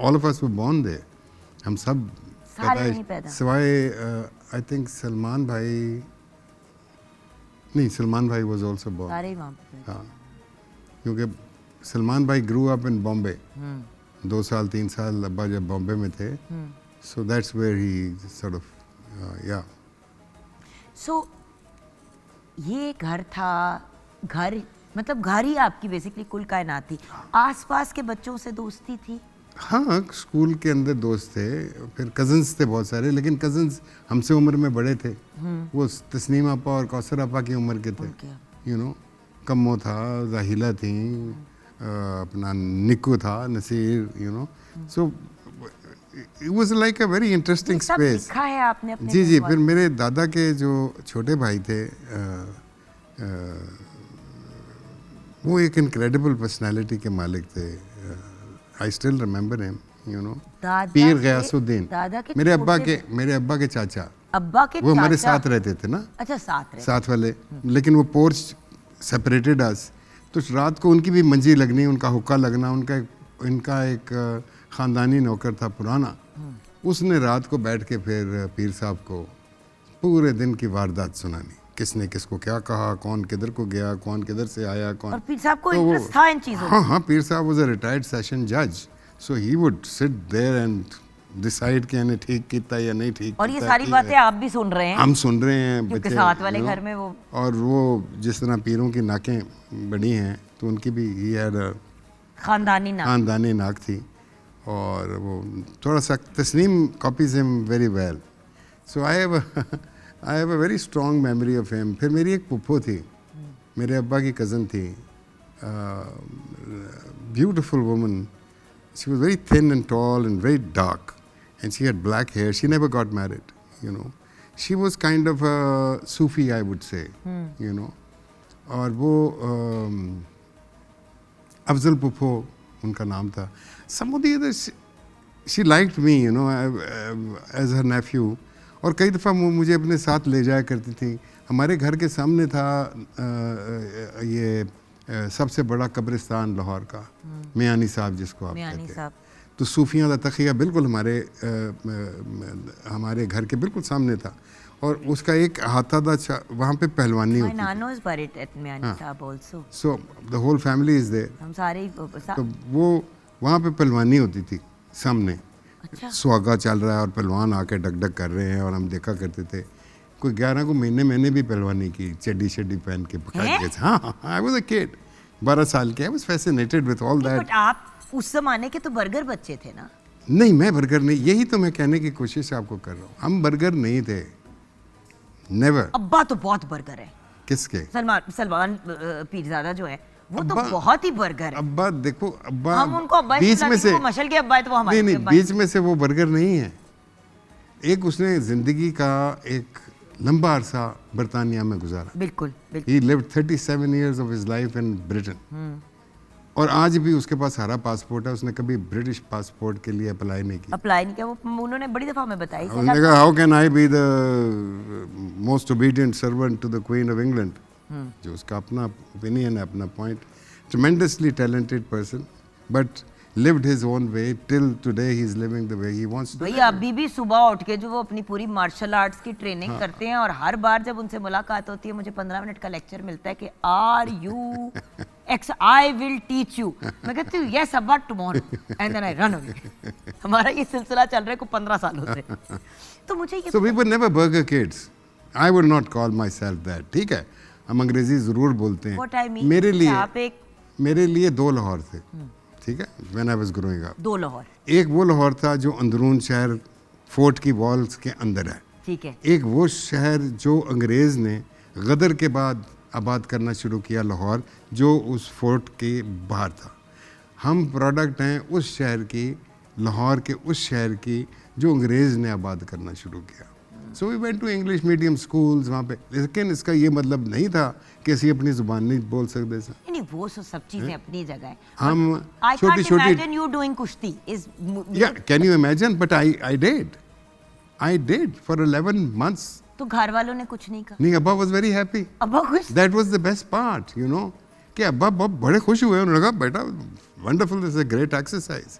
All of us were born there. हम सब सारे नहीं पैदा। सिवाय आई थिंक सलमान भाई, नहीं, सलमान भाई वाज आल्सो बोर्न। सारे ही वहाँ पे। हाँ, क्योंकि सलमान भाई ग्रू अप इन बॉम्बे। 2 साल 3 साल अब्बा जब बॉम्बे में थे, so that's where he sort of yeah. So ये घर था, घर मतलब घर ही आपकी बेसिकली कुल कायनात थी। आसपास के बच्चों से दोस्ती थी? हाँ, स्कूल के अंदर दोस्त थे, फिर कज़न्स थे बहुत सारे, लेकिन कज़न्स हमसे उम्र में बड़े थे। वो तस्नीम आपा और कौसर आपा की उम्र के थे, यू नो। कम्मो था, जाहिला थी, अपना निक्कू था, Naseer, you know. So it was like a very interesting sub space. लिखा है आपने अपने जी जी। घर फिर पर? मेरे दादा के जो छोटे भाई थे, वो एक इनक्रेडिबल पर्सनालिटी के मालिक थे। आई still remember him, you know. दादा पीर के- गयासुद्दीन, दादा के मेरे अब्बा छोटे- के मेरे अब्बा के चाचा, अब्बा के वो हमारे चाचा? साथ रहते थे ना, अच्छा, साथ रहे। साथ वाले। लेकिन वो पोर्च सेपरेटेड अस, तो रात को उनकी भी मंजी लगनी, उनका हुक्का लगना। इनका एक ख़ानदानी नौकर था पुराना, उसने रात को बैठ के फिर पीर साहब को पूरे दिन की वारदात सुनानी, किसने किसको क्या कहा, कौन किधर को गया, कौन किधर से आया, कौन। और पीर साहब को तो वो- इंटरेस्ट था इन चीजों में? हाँ हाँ, पीर साहब वाज अ रिटायर्ड सेशन जज, so he would sit there and decide कि यानी ठीक किया या नहीं ठीक। और ये कीता, सारी ठीक बातें है। आप भी सुन रहे हैं? हम सुन रहे हैं, क्योंकि बच्चे, साथ वाले you know, घर में वो और वो जिस तरह पीरों की नाकें बनी हैं, तो उनकी भी ही हैड अ खानदानी नाम। खानदानी नाक थी। और वो थोड़ा सा Tasneem copies him very well, so I have a very strong memory of him. फिर मेरी एक पुप्पो थी, मेरे अब्बा की कज़न थी, beautiful woman. She was very thin and tall and very dark and she had black hair. She never got married, you know. She was kind of a Sufi, I would say, you know. और वो अफजल पुप्पो उनका नाम था। Some of the others, she liked me, you know, as her nephew. और कई दफ़ा वो मुझे अपने साथ ले जाया करती थी। हमारे घर के सामने था ये सबसे बड़ा कब्रिस्तान लाहौर का, मियानी साहब जिसको आप मियानी कहते हैं। साहब। तो सूफियाँ का तकिया बिल्कुल हमारे घर के बिल्कुल सामने था, और उसका एक हाथा था, वहाँ पे पहलवानी My होती थी। nano is buried at Miani Sahib also. So the whole family is there. हम सारे तो वो वहाँ पे पहलवानी होती थी सामने। अच्छा। सुहागा चल रहा है और पहलवान आके डग डग कर रहे हैं, और हम देखा करते थे। कोई 11 को महीने मैंने भी पहलवानी की, चड्डी शड्डी पहन के पकड़ के। हाँ, आई वाज अ किड, 12 साल के। I was fascinated with all that. But आप उस जमाने के तो बर्गर बच्चे थे ना। नहीं, मैं बर्गर नहीं, यही तो मैं कहने की कोशिश आपको कर रहा हूँ। हम बर्गर नहीं थे, नेवर। अब्बा तो बहुत बर्गर है। किसके? सलमान पीरजादा जो है वो तो अब्बा- बहुत ही बर्गर है। अब्बा देखो, अब्बा हम उनको अब्बा बीच में से, वो मशल के अब्बा है तो वो हमारे नहीं, अब्बा है। बीच में से वो बर्गर नहीं है। एक उसने जिंदगी का एक लंबा अरसा बरतानिया में गुजारा। बिल्कुल बिल्कुल। He lived 37 years of his life in Britain. और आज भी उसके पास हरा पासपोर्ट है, उसने कभी ब्रिटिश पासपोर्ट के लिए अप्लाई नहीं किया। अप्लाई नहीं किया, वो उन्होंने बड़ी दफा हमें बताई। उसने कहा, how can I be the most obedient servant to the queen of England. जो उसका अपना ओपिनियन है, अपना point. Tremendously talented person, but lived his own way till today. he is living the way he wants to. भाई अभी भी सुबह उठ के जो वो अपनी पूरी मार्शल आर्ट्स की ट्रेनिंग करते हैं, और हर बार जब उनसे मुलाकात होती है मुझे 15 मिनट का लेक्चर मिलता है कि are you X I will teach you. मैं कहती हूँ यस अब्बा tomorrow, and then I run away. हमारा ये सिलसिला चल रहा है को 15 सालों से। तो मुझे ये So we were never burger kids. I would not call myself that. ठीक है, हम अंग्रेजी जरूर बोलते हैं। What I mean मेरे कि लिए, आप मेरे लिए 2 लाहौर थे। ठीक है, when I was growing up. 2 Lahore. एक वो लाहौर था जो अंदरून शहर फोर्ट की वॉल्स के अंदर है। ठीक है। एक वो शहर जो अंग्रेज़ ने गदर के बाद आबाद करना शुरू किया, लाहौर, जो उस फोर्ट के बाहर था। हम प्रोडक्ट हैं उस शहर की, लाहौर के उस शहर की जो अंग्रेज़ ने आबाद करना शुरू किया। So we went to English medium schools वहाँ पे। लेकिन इसका ये मतलब नहीं था कि ਅਸੀਂ अपनी ज़ुबान नहीं बोल सकते सर। नहीं वो सब चीजें अपनी जगह है। हम I छोटी can't छोटी, imagine you doing कुश्ती is yeah, can you imagine? But I did for 11 months. तो घर वालों ने कुछ नहीं कहा? नहीं, अब्बा was very happy. अब्बा खुश? That was the best part, you know, कि अब्बा बहुत बड़े खुश हुए। उन्होंने कहा, बेटा wonderful, this is a great exercise.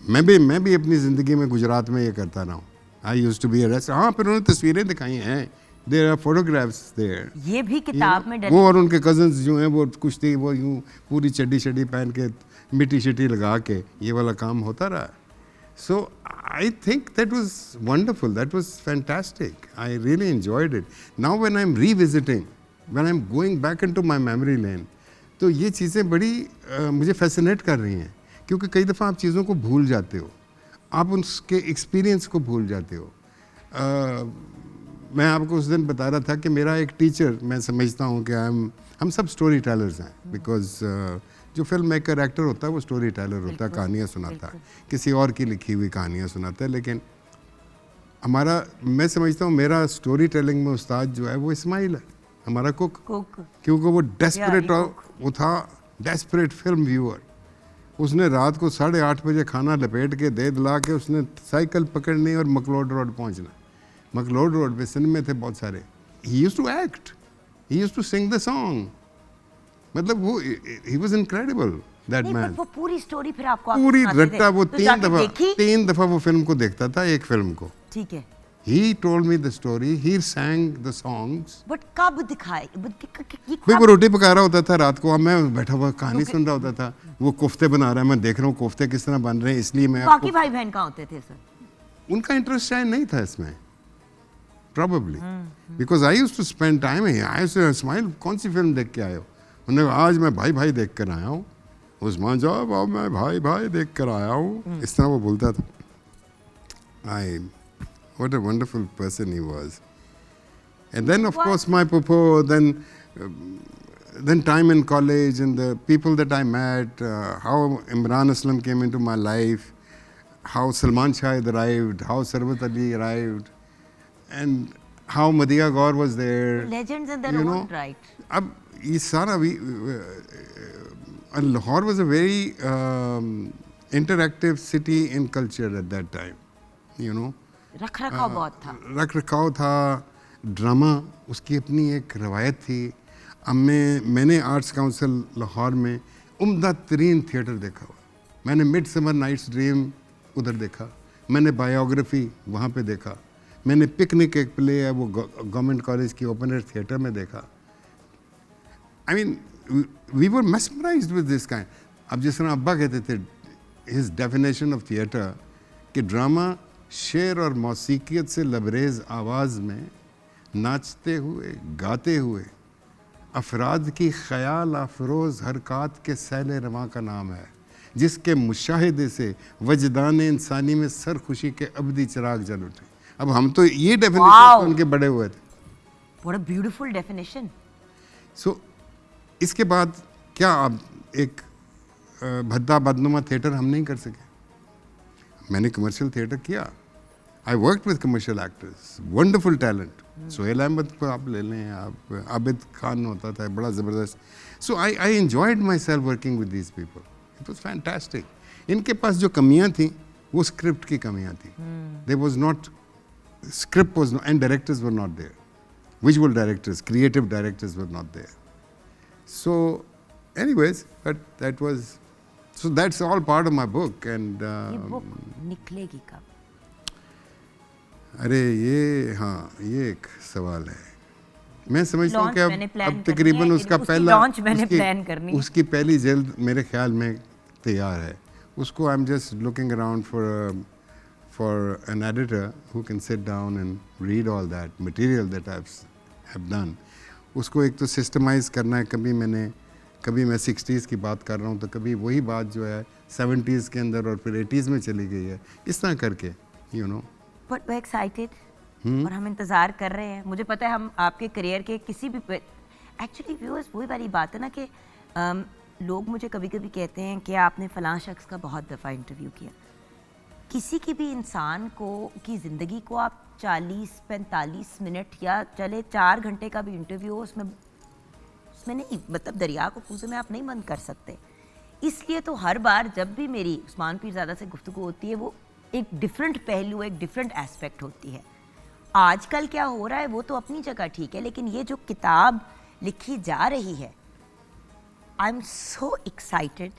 मैं भी अपनी ज़िंदगी में गुजरात में ये करता रहा हूँ। I used to be a wrestler. हाँ, फिर उन्होंने तस्वीरें दिखाई हैं, there are photographs there. ये भी किताब में वो और उनके कजन्स जो हैं वो कुश्ती, वो यूँ पूरी चड्डी शड्डी पहन के मिट्टी शिट्टी लगा के ये वाला काम होता रहा। So I think that was wonderful, that was fantastic. I really enjoyed it. Now when I'm revisiting, when I'm going back into my memory lane, तो ये चीज़ें बड़ी मुझे फैसिनेट कर रही हैं, क्योंकि कई दफ़ा आप चीज़ों को भूल जाते हो, आप उसके एक्सपीरियंस को भूल जाते हो। मैं आपको उस दिन बता रहा था कि मेरा एक टीचर, मैं समझता हूँ कि हम सब स्टोरी टेलर्स हैं, बिकॉज जो फिल्म मेकर एक्टर होता है वो स्टोरी टेलर होता है, कहानियाँ सुनाता है, किसी और की लिखी हुई कहानियाँ सुनाता है। लेकिन हमारा, मैं समझता हूँ मेरा स्टोरी टेलिंग में उस्ताद जो है वो इस्माइल है, हमारा कुक। क्योंकि वो डेस्परेट, वो था डेस्परेट फिल्म व्यूअर। उसने रात को 8:30 बजे खाना लपेट के दे दिला के उसने साइकिल पकड़नी और मकलोड रोड पहुंचना। मकलोड रोड पे सिनेमे थे बहुत सारे। He used to act, he used to sing the song. मतलब वो, he was incredible that man. वो पूरी स्टोरी फिर आपको पूरी रट्टा वो तो 3 दफा वो फिल्म को देखता था, एक फिल्म को। ठीक है। He told me the story, he sang the songs. But कब दिखाए? भाई वो रोटी पका रहा होता था रात को, मैं बैठा हुआ कहानी सुन रहा होता था। वो कोफ्ते बना रहा है, मैं देख रहा हूँ कोफ्ते किस तरह बन रहे हैं, इसलिए मैं बाकी भाई बहन कहाँ होते थे सर? उनका इंटरेस्ट शायद नहीं था इसमें, probably, because I used to spend time here. I used to smile, कौन सी फिल्म देख के आए हो? उन्होंने कहा, आज मैं भाई भाई देख कर आया हूँ। उस्मान साहब, अब मैं भाई भाई देख कर आया हूँ, इस तरह वो बोलता था। What a wonderful person he was. And then, of course, my popo, then time in college and the people that I met, how Imran Aslam came into my life, how Salman Shahid arrived, how Sarwat Ali arrived, and how Madiha Gaur was there. Legends in their own right. अब ये सारा Lahore was a very interactive city in culture at that time, you know. रख रखाव बहुत था। रख रखाव था, ड्रामा उसकी अपनी एक रवायत थी। मैंने आर्ट्स काउंसिल लाहौर में उम्दा तरीन थिएटर देखा हुआ। मैंने मिड समर नाइट्स ड्रीम उधर देखा, मैंने बायोग्राफी वहाँ पे देखा, मैंने पिकनिक एक प्ले है वो गवर्नमेंट कॉलेज की ओपन एयर थिएटर में देखा। I mean we were mesmerised with this kind. अब जिस तरह अब्बा कहते थे हिज डेफिनेशन ऑफ थिएटर कि ड्रामा शेर और मौसीकियत से लबरेज आवाज़ में नाचते हुए गाते हुए अफराद की ख्याल अफरोज़ हरकत के सैल रवां का नाम है, जिसके मुशाहिदे से वजदान इंसानी में सर खुशी के अबदी चिराग जल उठे। अब हम तो ये डेफिनेशन उनके बड़े हुए थे। What a beautiful definition. सो इसके बाद क्या अब एक भद्दा बदनुमा थिएटर हम नहीं कर सके? मैंने कमर्शियल थिएटर किया। I work with commercial actors, wonderful talent. Sohail Ahmed को आप ले लें, आप आबिद खान होता था, बड़ा ज़बरदस्त। So I enjoyed myself working with these people, it was fantastic. इनके पास जो कमियाँ थी वो स्क्रिप्ट की कमियाँ थी। They was not script was not, and directors were not there. Visual directors, creative directors were not there. So, anyways, but that was, so that's all part of my book. And ये book निकलेगी कब? अरे ये हाँ ये एक सवाल है। मैं समझता हूँ कि अब तकरीबन उसका पहला लॉन्च मैंने प्लान करनी है। उसकी पहली जल्द मेरे ख्याल में तैयार है। उसको I am just looking around for an editor who can sit down and read all that material that have done. उसको एक तो सिस्टमाइज़ करना है। कभी मैं 60s की बात कर रहा हूँ तो कभी वही बात जो है 70s के अंदर और फिर 80s में चली गई है, इस तरह करके you know. But way excited और हम इंतज़ार कर रहे हैं। मुझे पता है हम आपके करियर के किसी भी एक्चुअली व्यूअर्स वही वाली बात है ना कि लोग मुझे कभी कभी कहते हैं कि आपने फ़लाँ शख्स का बहुत दफ़ा इंटरव्यू किया। किसी की भी इंसान को की ज़िंदगी को आप 40-45 मिनट या चले 4 घंटे का भी इंटरव्यू हो उसमें नहीं, मतलब दरिया को पूछे में आप नहीं बंद कर सकते। इसलिए तो हर बार जब भी मेरी उस्मान पीरज़ादा से गुफ्तगू होती है वो एक डिफरेंट पहलू, एक डिफरेंट एस्पेक्ट होती है। आजकल क्या हो रहा है वो तो अपनी जगह ठीक है, लेकिन ये जो किताब लिखी जा रही है, I am so excited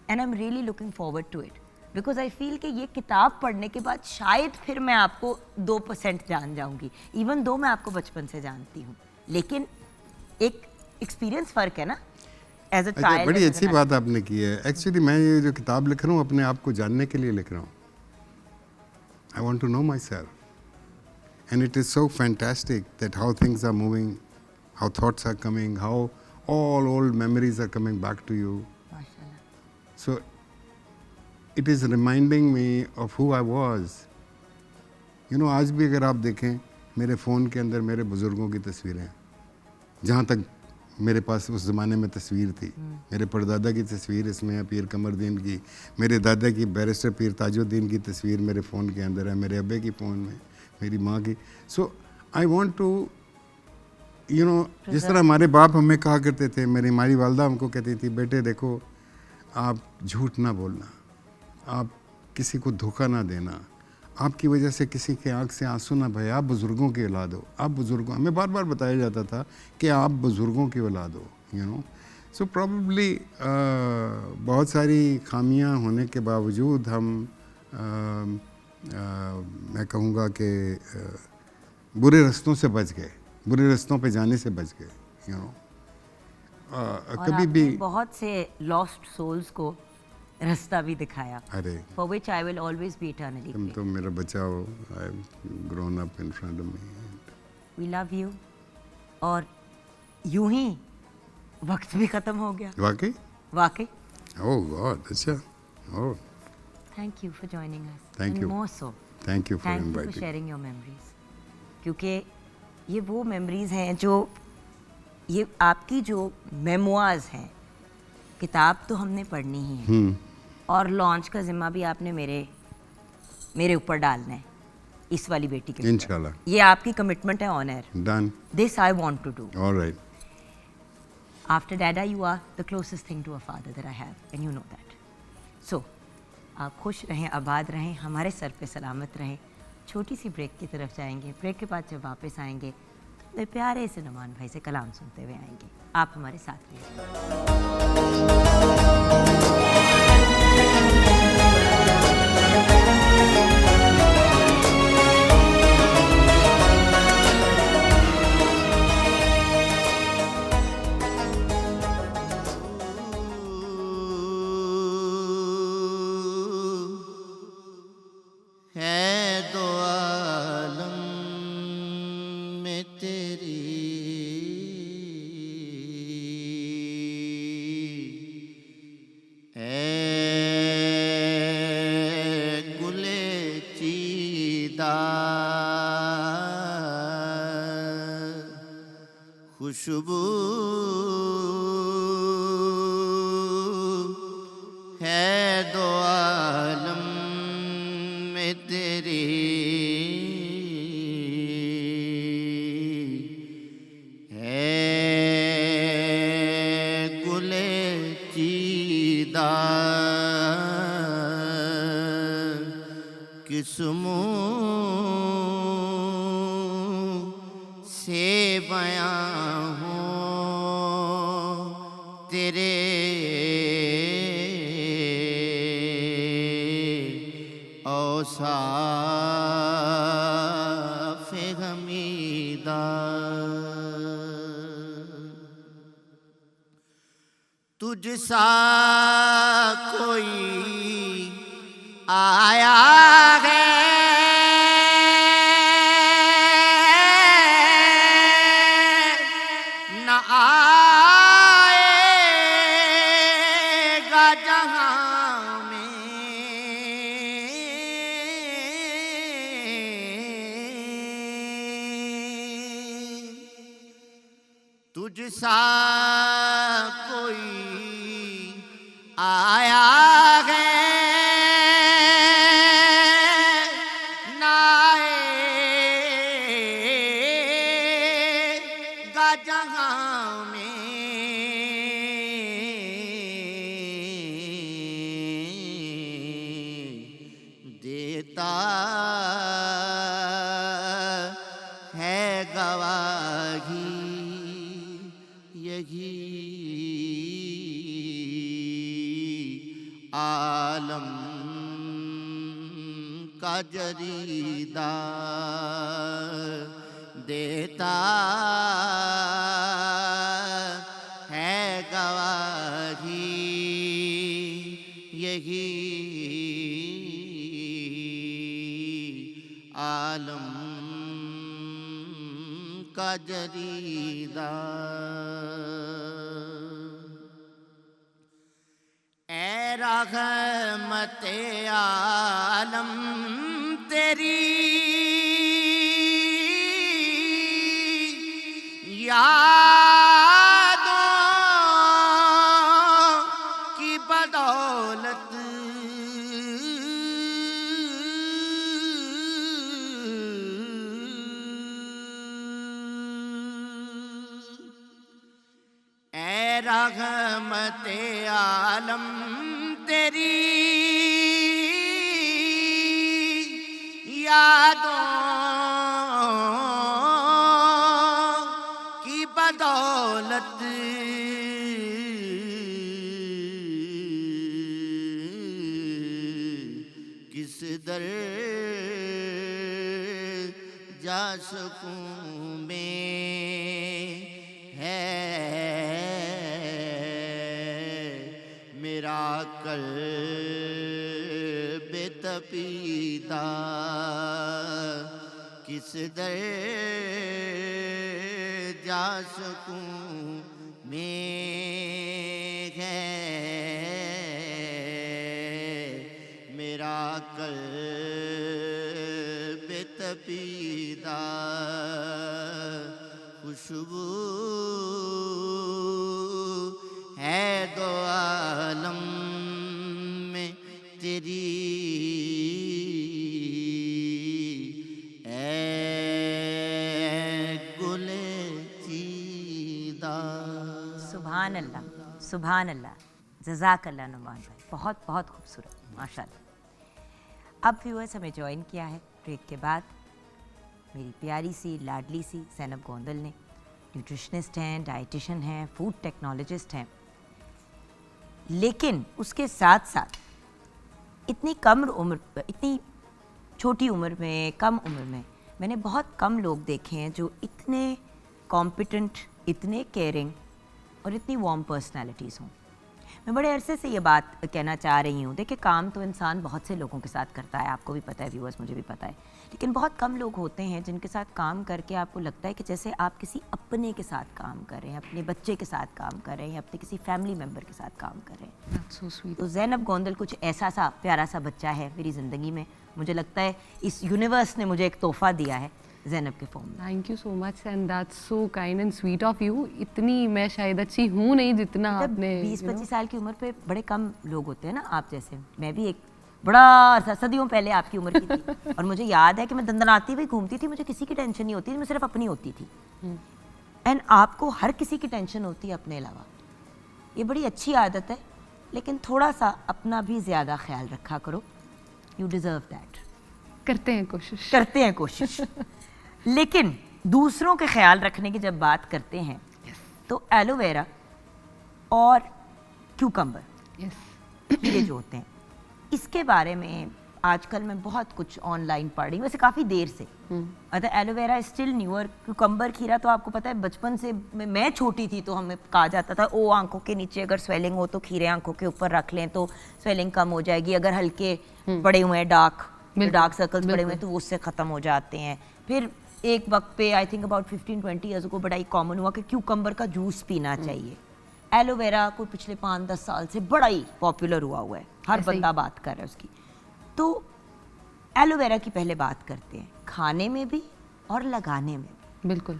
and I am really looking forward to it because I feel कि ये किताब पढ़ने के बाद शायद फिर मैं आपको 2% जान जाऊंगी, इवन दो मैं आपको बचपन से जानती हूँ, लेकिन एक एक्सपीरियंस फ़र्क है ना एज अ चाइल्ड। बड़ी अच्छी बात आपने की है। एक्चुअली मैं ये जो किताब लिख रहा हूँ अपने आप को जानने के लिए लिख रहा हूँ। I want to know myself and it is so fantastic that how things are moving, how thoughts are coming, how all old memories are coming back to you. So it is reminding me of who I was. You know, आज भी अगर आप देखें मेरे phone के अंदर मेरे बुज़ुर्गों की तस्वीरें, जहाँ तक मेरे पास उस ज़माने में तस्वीर थी, मेरे परदादा की तस्वीर इसमें है, पीर कमरदीन की, मेरे दादा की बैरिस्टर पीर ताजुद्दीन की तस्वीर मेरे फ़ोन के अंदर है, मेरे अब्बे की फ़ोन में, मेरी माँ की। So I want to you know, जिस तरह हमारे बाप हमें कहा करते थे, हमारी वालदा हमको कहती थी, बेटे देखो आप झूठ ना बोलना, आप किसी को धोखा ना देना, आपकी वजह से किसी के आँख से आंसू ना बहे, आप बुज़ुर्गों की औलाद हो, आप बुज़ुर्गों, हमें बार बार बताया जाता था कि आप बुज़ुर्गों की औलाद हो, यू नो। सो प्रॉबेबली बहुत सारी खामियां होने के बावजूद हम मैं कहूँगा कि बुरे रास्तों से बच गए, बुरे रास्तों पे जाने से बच गए, यू नो। कभी भी बहुत से लॉस्ट सोल्स को रास्ता भी दिखाया। अरे For which I will always be eternally तुम grateful. तो मेरा बच्चा हो। I've grown up in front of me. We love you. और यूं ही वक्त भी खत्म हो गया वाकई? वाकई। Oh God, अच्छा। Oh, Thank you for joining us. Thank And you. more so. thank you for Thank you for inviting. sharing your memories. क्योंकि ये वो मेमोरीज हैं जो ये आपकी जो मेमोइर्स हैं, किताब तो हमने पढ़नी ही है और लॉन्च का जिम्मा भी आपने मेरे ऊपर डालना है, इस वाली बेटी के ऊपर। इंशाल्लाह। ये आपकी कमिटमेंट है on air. Done. This I want to do. All right. After Dada you are the closest thing to a father that I have and you know that. So आप खुश रहें, आबाद रहें, हमारे सर पे सलामत रहें। छोटी सी ब्रेक की तरफ जाएंगे, ब्रेक के बाद जब वापस आएंगे तो अपने प्यारे से नुमान भाई से कलाम सुनते हुए आएंगे। आप हमारे साथ रहिए। है दो आलम में तेरी गुले चीदा खुशबू है दो आलम में तेरी गुले चीदा किस मुँह से बयां हो तेरे औसाफ हमीदा। तुझ सा कोई आया है न आएगा जहां में। तुझ सा कोई आया है न आएगा जहां में। देता है गवाही यही आलम का जरीदा। देता है गवाही यही आलम का जरीदा। ऐ रहमते आलम तेरी यादों की बदौलत ऐ रहमते आलम तेरी यादों की बदौलत किस दर जा सकूं मैं है मेरा कल्ब तपीदा। किस दर जा सकूं मैं है मेरा कल्ब तपीदा। खुशबू है दो आलम में तेरी गुले चीदा। सुभान अल्लाह, सुभान अल्लाह, जज़ाकल्लाह नुमान भाई, बहुत बहुत खूबसूरत, माशाल्लाह। अब व्यूअर्स हमें ज्वाइन किया है ब्रेक के बाद मेरी प्यारी सी लाडली सी ज़ैनब गोंदल ने। न्यूट्रिशनिस्ट हैं, डाइटिशियन हैं, फूड टेक्नोलॉजिस्ट हैं, लेकिन उसके साथ साथ इतनी छोटी उम्र में, कम उम्र में मैंने बहुत कम लोग देखे हैं जो इतने कॉम्पिटेंट, इतने केयरिंग और इतनी वार्म पर्सनैलिटीज़ हों। मैं बड़े अरसे से ये बात कहना चाह रही हूँ। देखिए, काम तो इंसान बहुत से लोगों के साथ करता है, आपको भी पता है, व्यूअर्स, मुझे भी पता है, लेकिन बहुत कम लोग होते हैं जिनके साथ काम करके आपको लगता है कि जैसे आप किसी अपने के साथ काम कर रहे हैं, अपने बच्चे के साथ काम कर रहे हैं, अपने किसी फैमिली मेम्बर के साथ काम कर रहे हैं। That's so sweet. तो ज़ैनब गोंदल कुछ ऐसा सा प्यारा सा बच्चा है मेरी ज़िंदगी में। मुझे लगता है इस यूनिवर्स ने मुझे एक तोहफ़ा दिया है ज़ैनब के फॉर्म में। Thank you so much and that's so kind and sweet of you. इतनी मैं शायद अच्छी हूँ नहीं जितना आपने 20-25 साल की उम्र पे बड़े कम लोग होते हैं ना आप जैसे। मैं भी एक बड़ा सदियों पहले आपकी उम्र की थी और मुझे याद है कि मैं दंदनाती हुई घूमती थी, मुझे किसी की टेंशन नहीं होती थी, मैं सिर्फ अपनी होती थी। एंड आपको हर किसी की टेंशन होती है अपने अलावा। ये बड़ी अच्छी आदत है, लेकिन थोड़ा सा अपना भी ज़्यादा ख्याल रखा करो। You deserve that. करते हैं कोशिश। करते हैं कोशिश। लेकिन दूसरों के ख्याल रखने की जब बात करते हैं तो एलोवेरा और क्यूकम्बर, खीरे जो होते हैं, इसके बारे में आजकल मैं बहुत कुछ ऑनलाइन पढ़ रही हूँ, वैसे काफ़ी देर से। मतलब एलोवेरा स्टिल न्यूअर। क्यूकम्बर, खीरा तो आपको पता है बचपन से, मैं छोटी थी तो हमें कहा जाता था ओ आंखों के नीचे अगर स्वेलिंग हो तो खीरे आंखों के ऊपर रख लें तो स्वेलिंग कम हो जाएगी। अगर हल्के पड़े हुए हैं डार्क सर्कल्स पड़े हुए हैं तो वो उससे ख़त्म हो जाते हैं। फिर एक वक्त पे आई थिंक अबाउट 15-20 ईयर्स को बड़ा ही कॉमन हुआ कि क्यूकम्बर का जूस पीना चाहिए। एलोवेरा को पिछले 5-10 साल से बड़ा ही पॉपुलर हुआ है, हर बंदा बात कर रहा है उसकी। तो एलोवेरा की पहले बात करते हैं, खाने में भी और लगाने में भी। बिल्कुल।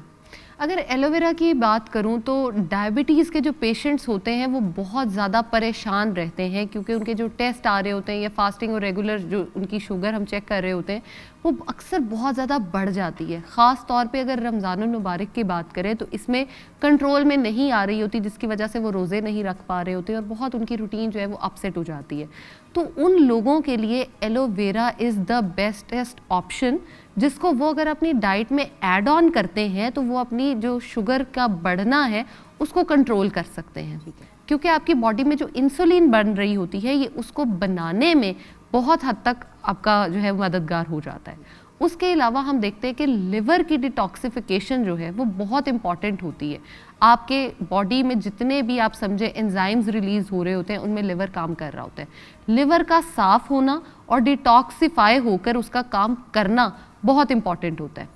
अगर एलोवेरा की बात करूं तो डायबिटीज़ के जो पेशेंट्स होते हैं वो बहुत ज़्यादा परेशान रहते हैं, क्योंकि उनके जो टेस्ट आ रहे होते हैं या फास्टिंग और रेगुलर जो उनकी शुगर हम चेक कर रहे होते हैं वो अक्सर बहुत ज़्यादा बढ़ जाती है। ख़ास तौर पे अगर रमज़ानुल मुबारक की बात करें तो इसमें कंट्रोल में नहीं आ रही होती, जिसकी वजह से वो रोज़े नहीं रख पा रहे होते और बहुत उनकी रूटीन जो है वो अपसेट हो जाती है। तो उन लोगों के लिए aloe vera is the bestest option, जिसको वो अगर अपनी डाइट में ऐड ऑन करते हैं तो वो अपनी जो शुगर का बढ़ना है उसको कंट्रोल कर सकते हैं। क्योंकि आपकी बॉडी में जो इंसुलिन बन रही होती है ये उसको बनाने में बहुत हद तक आपका जो है मददगार हो जाता है। उसके अलावा हम देखते हैं कि लिवर की डिटॉक्सिफिकेशन जो है वो बहुत इंपॉर्टेंट होती है। आपके बॉडी में जितने भी आप समझे एंजाइम्स रिलीज हो रहे होते हैं उनमें लिवर काम कर रहा होता है। लिवर का साफ होना और डिटॉक्सिफाई होकर उसका काम करना बहुत इंपॉर्टेंट होता है।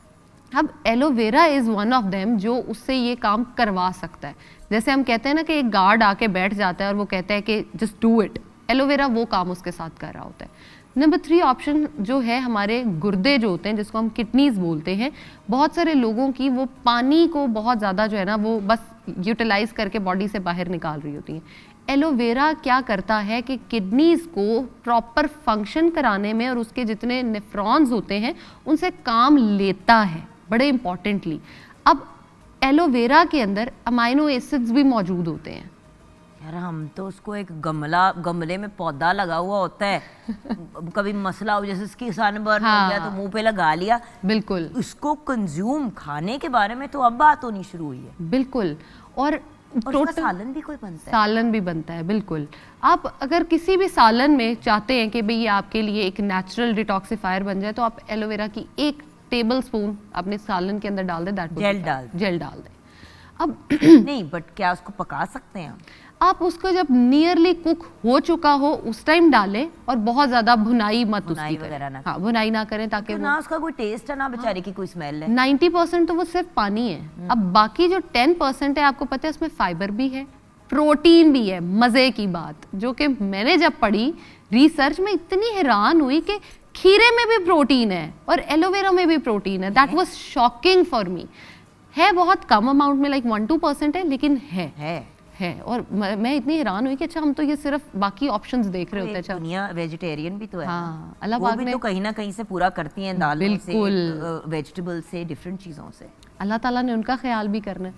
अब aloe vera is one of them जो उससे ये काम करवा सकता है। जैसे हम कहते हैं ना कि एक गार्ड आके बैठ जाता है और वो कहता है कि जस्ट डू इट, एलोवेरा वो काम उसके साथ कर रहा होता है। नंबर 3 ऑप्शन जो है हमारे गुर्दे जो होते हैं जिसको हम किडनीज़ बोलते हैं, बहुत सारे लोगों की वो पानी को बहुत ज़्यादा जो है ना वो बस यूटिलाइज करके बॉडी से बाहर निकाल रही होती हैं। एलोवेरा क्या करता है कि किडनीज़ को प्रॉपर फंक्शन कराने में और उसके जितने नेफ्रॉन्स होते हैं उनसे काम लेता है बड़े इंपॉर्टेंटली। अब एलोवेरा के अंदर अमाइनो एसिड्स भी मौजूद होते हैं। यार हम तो उसको एक गमले में पौधा लगा हुआ होता है, कभी मसला हो जैसे इसकी सनबर्न हो गया तो मुंह पे लगा लिया। बिल्कुल। उसको कंज्यूम खाने के बारे में तो अब बात होनी शुरू हुई है। बिल्कुल। और उसका सालन भी कोई बनता है। सालन भी बनता है, बिल्कुल। आप अगर किसी भी सालन में चाहते हैं कि भाई ये आपके लिए एक नेचुरल डिटॉक्सिफायर बन जाए तो आप एलोवेरा की 1 टेबल स्पून अपने सालन के अंदर डाल दें। जेल डाल दें। अब नहीं, बट क्या उसको पका सकते हैं आप उसको जब नियरली कुक हो चुका हो उस टाइम डालें और बहुत ज्यादा भुनाई मत उसकी करें। हाँ, भुनाई ना करें ताकि ना उसका कोई टेस्ट है ना बेचारे की कोई स्मेल है। 90% तो वो सिर्फ पानी है। अब बाकी जो 10% है आपको पता है उसमें फाइबर भी है, प्रोटीन भी है। मजे की बात जो कि मैंने जब पढ़ी रिसर्च में इतनी हैरान हुई कि खीरे में भी प्रोटीन है और एलोवेरा में भी प्रोटीन है। That was shocking for me. है बहुत कम अमाउंट में, लाइक 1-2% है, लेकिन है। और मैं इतनी हैरान हुई कि अच्छा हम तो ये सिर्फ बाकी ऑप्शंस देख रहे होते हैं। अच्छा, दुनिया वेजिटेरियन भी तो है। हाँ, अल्लाह वो पाक भी ने तो कहीं ना कहीं से पूरा करती हैं, दालों से, वेजिटेबल से, डिफरेंट चीज़ों से। अल्लाह ताला ने उनका ख्याल भी करना है।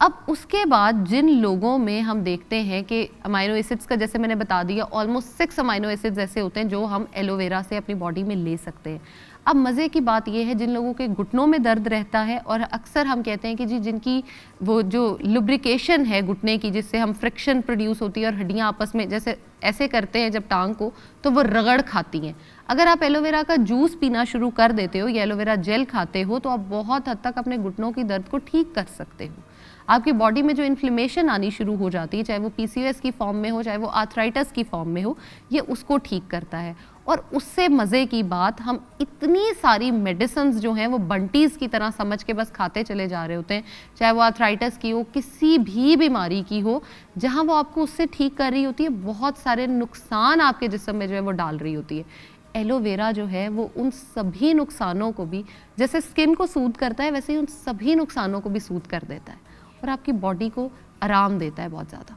अब उसके बाद जिन लोगों में हम देखते हैं कि अमाइनो एसिड्स का, जैसे मैंने बता दिया, ऑलमोस्ट 6 अमाइनो एसिड्स ऐसे होते हैं जो हम एलोवेरा से अपनी बॉडी में ले सकते हैं। अब मज़े की बात यह है, जिन लोगों के घुटनों में दर्द रहता है और अक्सर हम कहते हैं कि जी जिनकी वो जो लुब्रिकेशन है घुटने की, जिससे हम फ्रिक्शन प्रोड्यूस होती है और हड्डियाँ आपस में जैसे ऐसे करते हैं जब टांग को, तो वो रगड़ खाती हैं। अगर आप एलोवेरा का जूस पीना शुरू कर देते हो या एलोवेरा जेल खाते हो तो आप बहुत हद तक अपने घुटनों की दर्द को ठीक कर सकते हो। आपकी बॉडी में जो इन्फ्लेमेशन आनी शुरू हो जाती है, चाहे वो PCOS की फॉर्म में हो, चाहे वो आर्थराइटिस की फॉर्म में हो, ये उसको ठीक करता है। और उससे मज़े की बात, हम इतनी सारी मेडिसिन्स जो हैं वो बंटीज़ की तरह समझ के बस खाते चले जा रहे होते हैं, चाहे वो आर्थराइटिस की हो, किसी भी बीमारी की हो, जहाँ वो आपको उससे ठीक कर रही होती है, बहुत सारे नुकसान आपके जिस्म में जो है वो डाल रही होती है। एलोवेरा जो है वो उन सभी नुकसानों को भी, जैसे स्किन को सूद करता है, वैसे ही उन सभी नुकसानों को भी सूद कर देता है और आपकी बॉडी को आराम देता है बहुत ज़्यादा।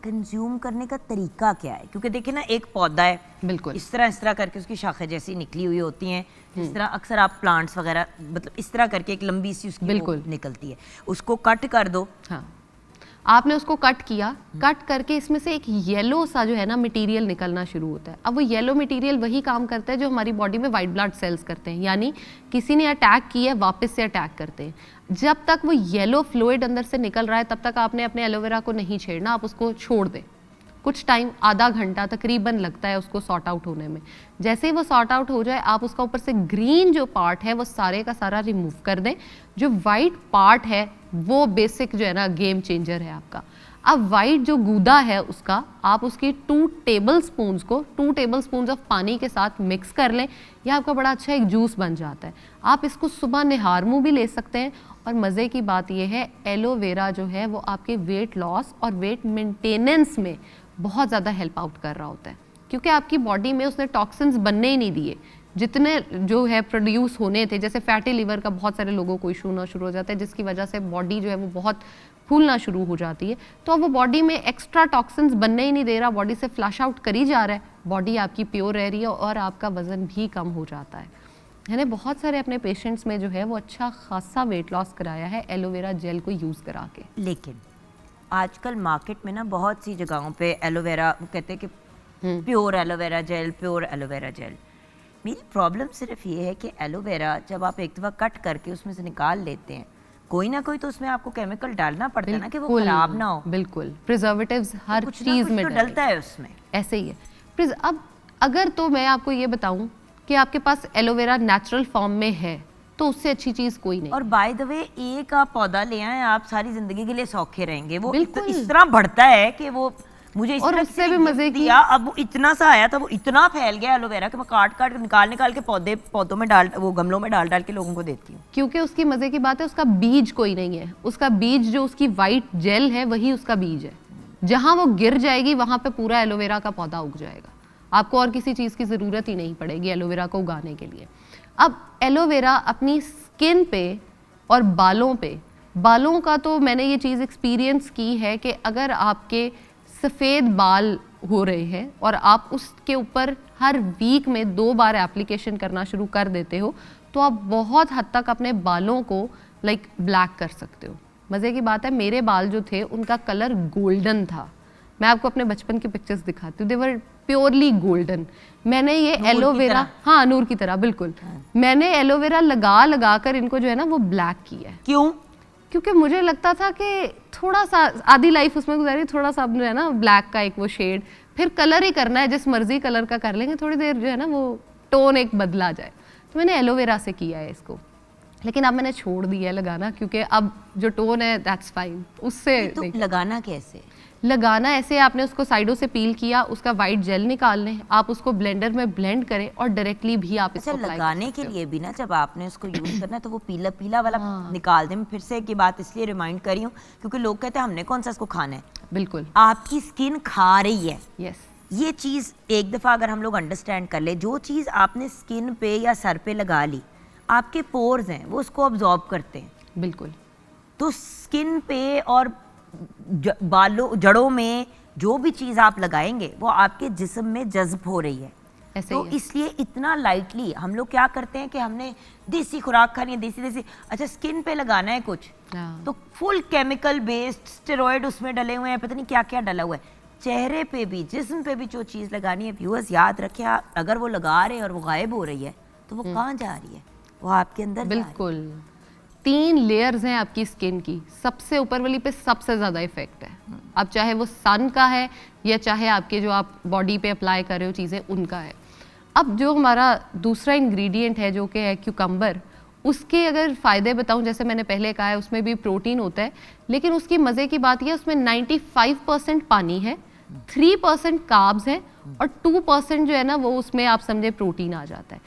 कंज्यूम करने का तरीका क्या है? क्योंकि देखिए ना, एक पौधा है, बिल्कुल इस तरह करके उसकी शाखें जैसी निकली हुई होती हैं, जिस तरह अक्सर आप प्लांट्स वगैरह, मतलब इस तरह करके एक लंबी सी उसकी बिल्कुल वो निकलती है, उसको कट कर दो। हाँ, आपने उसको कट किया, कट करके इसमें से एक येलो सा जो है ना मटेरियल निकलना शुरू होता है। अब वो येलो मटेरियल वही काम करता है जो हमारी बॉडी में वाइट ब्लड सेल्स करते हैं, यानी किसी ने अटैक किया है वापस से अटैक करते हैं। जब तक वो येलो फ्लूइड अंदर से निकल रहा है तब तक आपने अपने एलोवेरा को नहीं छेड़ना, आप उसको छोड़ दें। कुछ टाइम, आधा घंटा तकरीबन लगता है उसको सॉर्ट आउट होने में। जैसे ही वो सॉर्ट आउट हो जाए, आप उसका ऊपर से ग्रीन जो पार्ट है वो सारे का सारा रिमूव कर दें। जो वाइट पार्ट है वो बेसिक जो है ना गेम चेंजर है आपका। अब वाइट जो गूदा है उसका, आप उसकी 2 टेबलस्पून ऑफ पानी के साथ मिक्स कर लें, यह आपका बड़ा अच्छा एक जूस बन जाता है। आप इसको सुबह निहार मुँह भी ले सकते हैं। और मज़े की बात यह है, एलोवेरा जो है वो आपके वेट लॉस और वेट मेंटेनेंस में बहुत ज़्यादा हेल्प आउट कर रहा होता है, क्योंकि आपकी बॉडी में उसने टॉक्सिन्स बनने ही नहीं दिए जितने जो है प्रोड्यूस होने थे। जैसे फैटी लिवर का बहुत सारे लोगों को इशू होना शुरू हो जाता है, जिसकी वजह से बॉडी जो है वो बहुत फूलना शुरू हो जाती है। तो अब वो बॉडी में एक्स्ट्रा टॉक्सिन्स बनने ही नहीं दे रहा, बॉडी से फ्लश आउट करी जा रहा है, बॉडी आपकी प्योर रह रही है और आपका वज़न भी कम हो जाता है। मैंने बहुत सारे अपने पेशेंट्स में जो है वो अच्छा खासा वेट लॉस कराया है एलोवेरा जेल को यूज़ करा के। लेकिन आजकल मार्केट में ना बहुत सी जगहों पे एलोवेरा, कहते हैं कि pure aloe vera gel, pure aloe vera gel. मेरी प्रॉब्लम सिर्फ ये है कि एलोवेरा जब आप एक दफ़ा कट करके उसमें से निकाल लेते हैं, कोई ना कोई तो उसमें आपको केमिकल डालना पड़ता है ना कि वो खराब ना हो। बिल्कुल, प्रिजर्वेटिव्स हर चीज़ में तो डलता है उसमें, ऐसे ही है। अब अगर तो मैं आपको ये बताऊं कि आपके पास एलोवेरा नेचुरल फॉर्म में है तो उससे अच्छी चीज कोई नहीं। और बाय द वे, एक आप पौधा ले आए, आप सारी जिंदगी के लिए सौखे रहेंगे। वो बिल्कुल इस तरह बढ़ता है कि वो मुझे और उससे भी मजे की, अब वो इतना सा आया था, वो इतना फैल गया एलोवेरा कि मैं काट निकाल के पौधों में डाल, वो गमलों में डाल के लोगों को देती हूँ। क्योंकि उसकी मजे की बात है, उसका बीज कोई नहीं है। उसका बीज जो उसकी वाइट जेल है वही उसका बीज है। जहां वो गिर जाएगी वहां पे पूरा एलोवेरा का पौधा उग जाएगा। आपको और किसी चीज की जरूरत ही नहीं पड़ेगी एलोवेरा को उगाने के लिए। अब एलोवेरा अपनी स्किन पे और बालों का तो मैंने ये चीज़ एक्सपीरियंस की है कि अगर आपके सफ़ेद बाल हो रहे हैं और आप उसके ऊपर हर वीक में 2 बार एप्लीकेशन करना शुरू कर देते हो तो आप बहुत हद तक अपने बालों को ब्लैक कर सकते हो। मज़े की बात है, मेरे बाल जो थे उनका कलर गोल्डन था। मैं आपको अपने बचपन की पिक्चर्स दिखाती हूँ, दे वर प्योरली गोल्डन। मैंने ये एलोवेरा, हाँ नूर की तरह बिल्कुल, मैंने एलोवेरा लगा कर इनको जो है ना वो ब्लैक किया है। क्यों? क्योंकि मुझे लगता था कि थोड़ा सा आधी लाइफ उसमें गुजारी, थोड़ा सा जो है ना ब्लैक का एक वो शेड, फिर कलर ही करना है, जिस मर्जी कलर का कर लेंगे, थोड़ी देर जो है ना वो टोन एक बदला जाए। तो मैंने एलोवेरा से किया है इसको, लेकिन अब मैंने छोड़ दिया है लगाना, क्योंकि अब जो टोन है दैट्स फाइन। उससे तो लगाना कैसे? लगाना ऐसे, आपने उसको साइडों से पील किया, उसका वाइट जेल निकाल लें, आप उसको ब्लेंडर में ब्लेंड करें और डायरेक्टली भी आप इसको लगाने के लिए भी ना, जब आपने उसको यूज करना है तो वो पीला वाला निकाल दें। मैं फिर से एक बात इसलिए रिमाइंड करी हूँ क्योंकि लोग कहते हैं हमने कौन सा इसको खाना है। बिल्कुल, आपकी स्किन खा रही है। यस, ये चीज़ एक दफ़ा अगर हम लोग अंडरस्टैंड कर ले, जो चीज़ आपने स्किन पे या सर पे लगा ली, आपके पोर्स हैं वो उसको अब्जॉर्ब करते हैं। बिल्कुल, तो स्किन पे और बालों, जड़ों में जो भी चीज़ आप लगाएंगे वो आपके जिस्म में जज्ब हो रही है। ऐसे तो इसलिए इतना लाइटली हम लोग क्या करते हैं कि हमने देसी खुराक खानी है, देसी अच्छा स्किन पे लगाना है कुछ, तो फुल केमिकल बेस्ड स्टेरॉइड उसमें डले हुए हैं, पता नहीं क्या क्या डला हुआ है। चेहरे पे भी, जिस्म पे भी जो चीज़ लगानी है, व्यूअर्स याद रखें, अगर वो लगा रहे हैं और वो गायब हो रही है तो वो कहाँ जा रही है? वो आपके अंदर जा रही है। बिल्कुल 3 लेयर्स हैं आपकी स्किन की, सबसे ऊपर वाली पे सबसे ज़्यादा इफेक्ट है। अब चाहे वो सन का है या चाहे आपके जो आप बॉडी पे अप्लाई कर रहे हो चीज़ें उनका है। अब जो हमारा दूसरा इंग्रेडिएंट है जो कि है क्यूकम्बर, उसके अगर फ़ायदे बताऊं, जैसे मैंने पहले कहा है उसमें भी प्रोटीन होता है, लेकिन उसकी मज़े की बात यह है उसमें 95% पानी है, 3% कार्ब्स है और 2% जो है ना वो उसमें आप समझे प्रोटीन आ जाता है।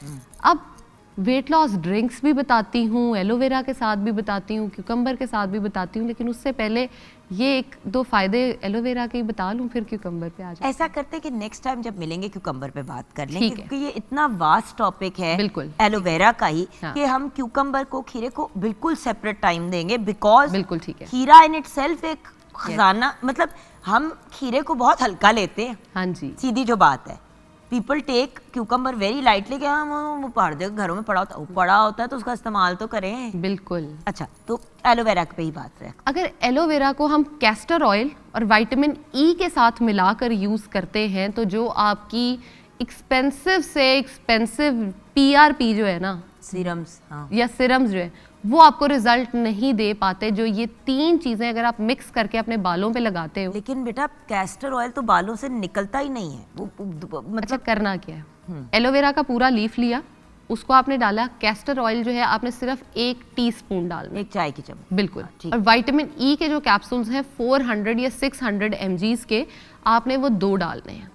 अब वेट लॉस ड्रिंक्स भी बताती हूँ, एलोवेरा के साथ भी बताती हूँ, क्यूकम्बर के साथ भी बताती हूँ, लेकिन उससे पहले ये 1-2 फ़ायदे एलोवेरा के ही बता लूँ, फिर क्यूकम्बर पे आ जाए। ऐसा करते हैं कि नेक्स्ट टाइम जब मिलेंगे क्यूकम्बर पे बात कर लें, ठीक है। क्योंकि ये इतना वास्ट टॉपिक है बिल्कुल। एलोवेरा का ही, हाँ। कि हम क्यूकम्बर को, खीरे को बिल्कुल सेपरेट टाइम देंगे, बिकॉज बिल्कुल ठीक है। खीरा इन इटसेल्फ एक खजाना, मतलब हम खीरे को बहुत हल्का लेते हैं, हाँ जी, सीधी जो बात है। People take cucumber very lightly, कि हम वो पढ़ दे घरों में पड़ा होता है तो उसका इस्तेमाल तो करें। बिल्कुल। अच्छा, तो एलोवेरा पे ही बात रहे। अगर एलोवेरा को हम कैस्टर ऑयल और विटामिन ई के साथ मिलाकर यूज़ करते हैं तो जो आपकी एक्सपेंसिव से एक्सपेंसिव पीआरपी जो है ना, सीरम्स, हाँ, या सिरम्स जो है, वो आपको रिजल्ट नहीं दे पाते। जो ये 3 चीज़ें अगर आप मिक्स करके अपने बालों पे लगाते हो। लेकिन बेटा कैस्टर ऑयल तो बालों से निकलता ही नहीं है, वो अच्छा, मतलब करना क्या है, एलोवेरा का पूरा लीफ लिया, उसको आपने डाला, कैस्टर ऑयल जो है आपने सिर्फ 1 टीस्पून डालना, 1 चाय की चम्मच, बिल्कुल। ठीक। और विटामिन ई के जो कैप्सूल्स हैं 400 या 600 mg के, आपने वो 2 डालने हैं।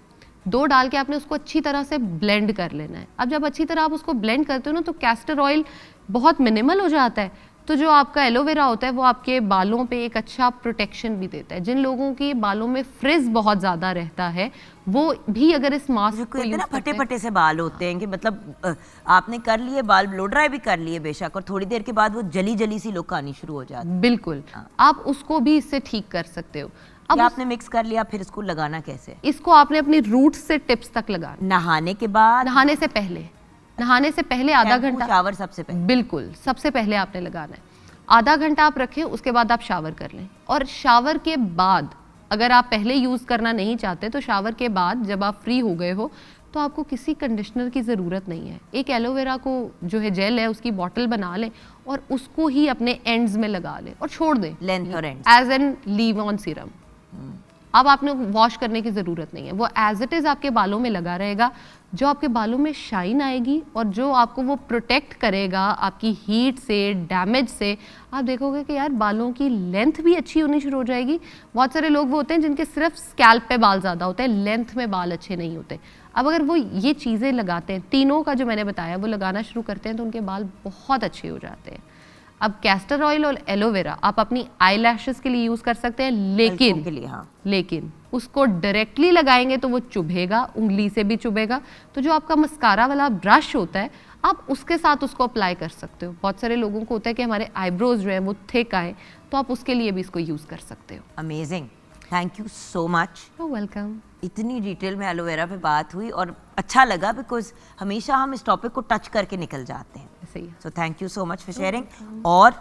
2 डाल के आपने उसको अच्छी तरह से ब्लेंड कर लेना है। अब जब अच्छी तरह आप उसको ब्लेंड करते हो ना, तो कैस्टर ऑयल बहुत मिनिमल हो जाता है, तो जो आपका एलोवेरा होता है वो आपके बालों पे एक अच्छा प्रोटेक्शन भी देता है। जिन लोगों के बालों में फ्रिज बहुत ज़्यादा रहता है, वो भी अगर इस मास्क जो को कहते हैं यूज़ ना करते फटे हैं, फटे से बाल होते हैं, कि मतलब आपने कर लिए बाल ब्लो ड्राई भी कर लिए बेशक, और थोड़ी देर के बाद वो जली जली सी लुक आनी शुरू हो जाती है। बिल्कुल आप उसको भी इससे ठीक कर सकते हो। अब ये आपने मिक्स कर लिया, फिर इसको लगाना कैसे? इसको आपने अपनी रूट से टिप्स तक लगाना। नहाने के बाद, नहाने से पहले आधा शैम्पू, घंटा, शावर सबसे पहले? बिल्कुल सबसे पहले आपने लगाना है। आधा घंटा आप रखें, उसके बाद आप शावर कर लें। और शावर के बाद, अगर आप पहले यूज़ करना नहीं चाहते तो शावर के बाद जब आप फ्री हो गए हो तो आपको किसी कंडीशनर की ज़रूरत नहीं है। एक एलोवेरा को जो है जेल है उसकी बॉटल बना लें और उसको ही अपने एंड्स में लगा लें और छोड़ दें, लेंथ और end. As an leave on serum. अब आपने वॉश करने की ज़रूरत नहीं है, वो एज इट इज़ आपके बालों में लगा रहेगा। जो आपके बालों में शाइन आएगी और जो आपको वो प्रोटेक्ट करेगा आपकी हीट से, डैमेज से, आप देखोगे कि यार बालों की लेंथ भी अच्छी होनी शुरू हो जाएगी। बहुत सारे लोग वो होते हैं जिनके सिर्फ स्कैल्प पे बाल ज़्यादा होते हैं, लेंथ में बाल अच्छे नहीं होते। अब अगर वो ये चीज़ें लगाते हैं, तीनों का जो मैंने बताया वो लगाना शुरू करते हैं, तो उनके बाल बहुत अच्छे हो जाते हैं। अब कैस्टर ऑयल और एलोवेरा आप अपनी आई लैशेस के लिए यूज़ कर सकते हैं, के लिए, हाँ। लेकिन उसको डायरेक्टली लगाएंगे तो वो चुभेगा, उंगली से भी चुभेगा। तो जो आपका मस्कारा वाला ब्रश होता है, आप उसके साथ उसको अप्लाई कर सकते हो। बहुत सारे लोगों को होता है कि हमारे आईब्रोज जो है वो थिक आए, तो आप उसके लिए भी इसको यूज़ कर सकते हो। Amazing, thank you so much. Welcome. इतनी डिटेल में एलोवेरा पे बात हुई और अच्छा लगा, बिकॉज हमेशा हम इस टॉपिक को टच करके निकल जाते हैं। सही है। So thank you so much for sharing. और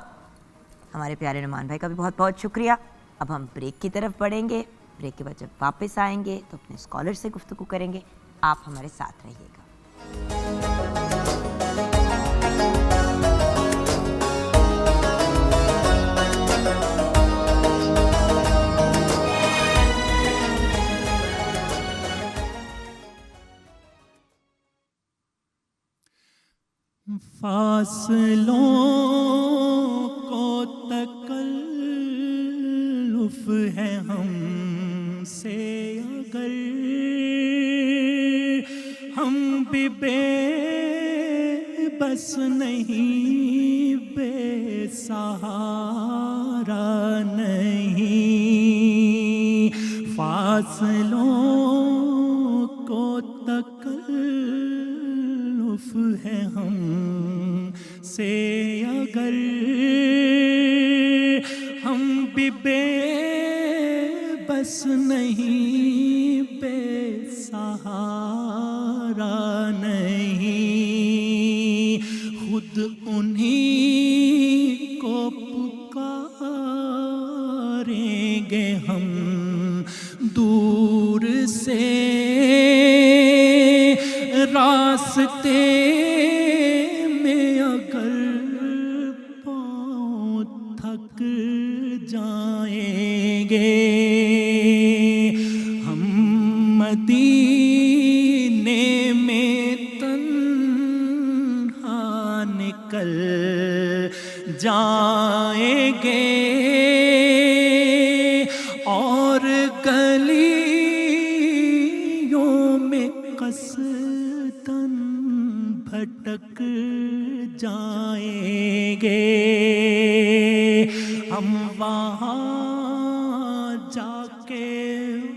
हमारे प्यारे नुमान भाई का भी बहुत बहुत शुक्रिया। अब हम ब्रेक की तरफ बढ़ेंगे। ब्रेक के बाद जब वापस आएंगे तो अपने स्कॉलर से गुफ्तगू करेंगे। आप हमारे साथ रहिएगा। फासलों को तकल्लुफ है हमसे, अगर हम भी बेबस नहीं, बेसहारा नहीं। फासलों को तकल्लुफ है हमसे, अगर हम भी बेबस नहीं, बेसहारा नहीं। खुद उन्हीं को पुकारेंगे हम दूर से, रास्ते थक जाएंगे। हम मदीने में तन्हा निकल जाएंगे और गलियों में कसदन भटक जाएंगे। हम वहाँ जाके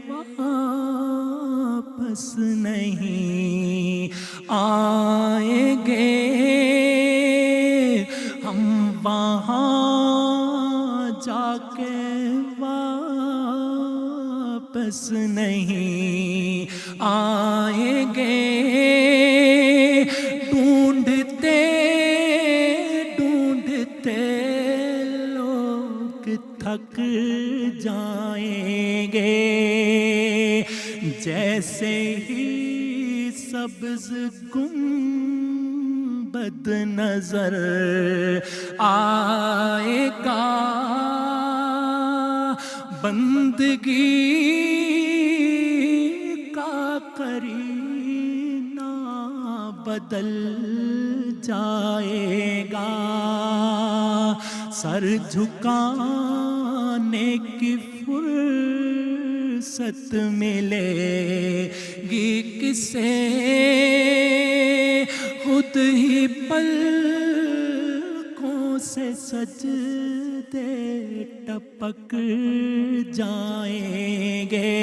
वापस नहीं आएंगे। हम वहाँ जाके वापस नहीं आएंगे। ढूंढते ढूंढते लोग थक जाएंगे। जैसे ही सब्ज गुंबद नजर आएगा, बंदगी का करीना बदल जाएगा। सर झुकाने की फुर्सत मिलेगी किसे, खुद ही पलकों से सजदे टपक जाएंगे।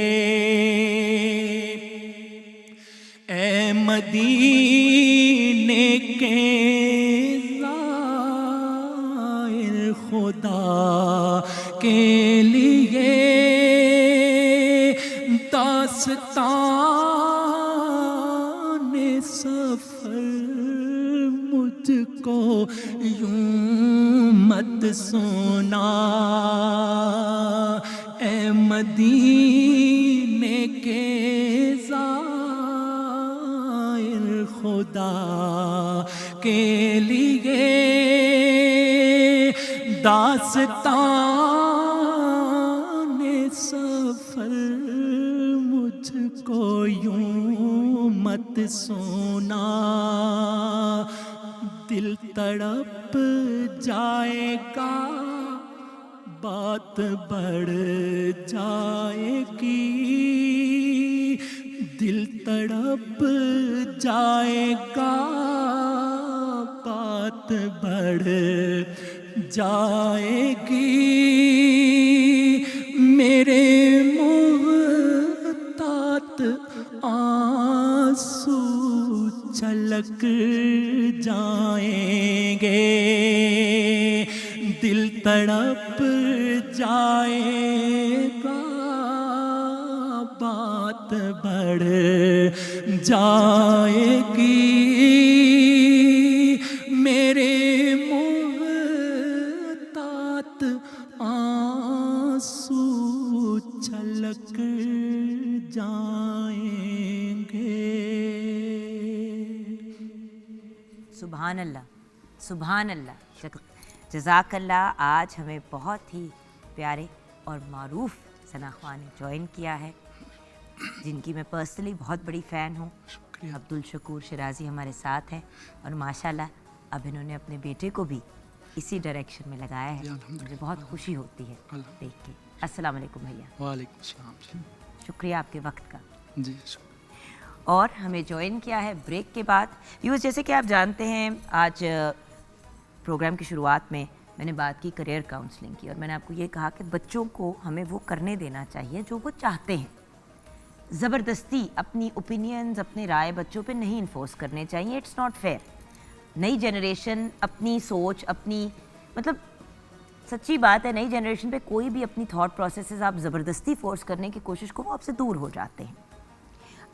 ऐ मदीने के ज़ाहिर खुदा के लिए दास्तान सफर मुझको यूं मत सुना। ऐ मदीने के ज़ाहिर खुदा के लिए दास्तान सफर मुझको यूं मत सुना। दिल तड़प जाएगा, बात बढ़ जाएगी। दिल तड़प जाएगा, बात बढ़ जाएगी। मेरे मुहतात आंसू छलक जाएंगे। दिल तड़प जाएगा, बात बढ़ जाएगी। मेरे मुहतात आंसू छलक जाएंगे। सुभान अल्लाह, सुभान अल्लाह, जज़ाकल्लाह। आज हमें बहुत ही प्यारे और मारूफ सना ख़्वान ने ज्वाइन किया है, जिनकी मैं पर्सनली बहुत बड़ी फ़ैन हूँ। अब्दुल शकूर शिराज़ी हमारे साथ हैं और माशाल्लाह अब इन्होंने अपने बेटे को भी इसी डायरेक्शन में लगाया है। मुझे बहुत खुशी होती है देख के। अस्सलाम वालेकुम भैया। वालेकुम अस्सलाम। शुक्रिया आपके वक्त का। जी और हमें ज्वाइन किया है ब्रेक के बाद। व्यूअर्स, जैसे कि आप जानते हैं, आज प्रोग्राम की शुरुआत में मैंने बात की करियर काउंसलिंग की और मैंने आपको ये कहा कि बच्चों को हमें वो करने देना चाहिए जो वो चाहते हैं। ज़बरदस्ती अपनी ओपिनियंस, अपनी राय बच्चों पे नहीं इन्फोर्स करने चाहिए। It's not fair. नई जनरेशन अपनी सोच, अपनी मतलब सच्ची बात है, नई जनरेशन पे कोई भी अपनी थॉट प्रोसेसेस आप ज़बरदस्ती फोर्स करने की कोशिश को, वो आपसे दूर हो जाते हैं।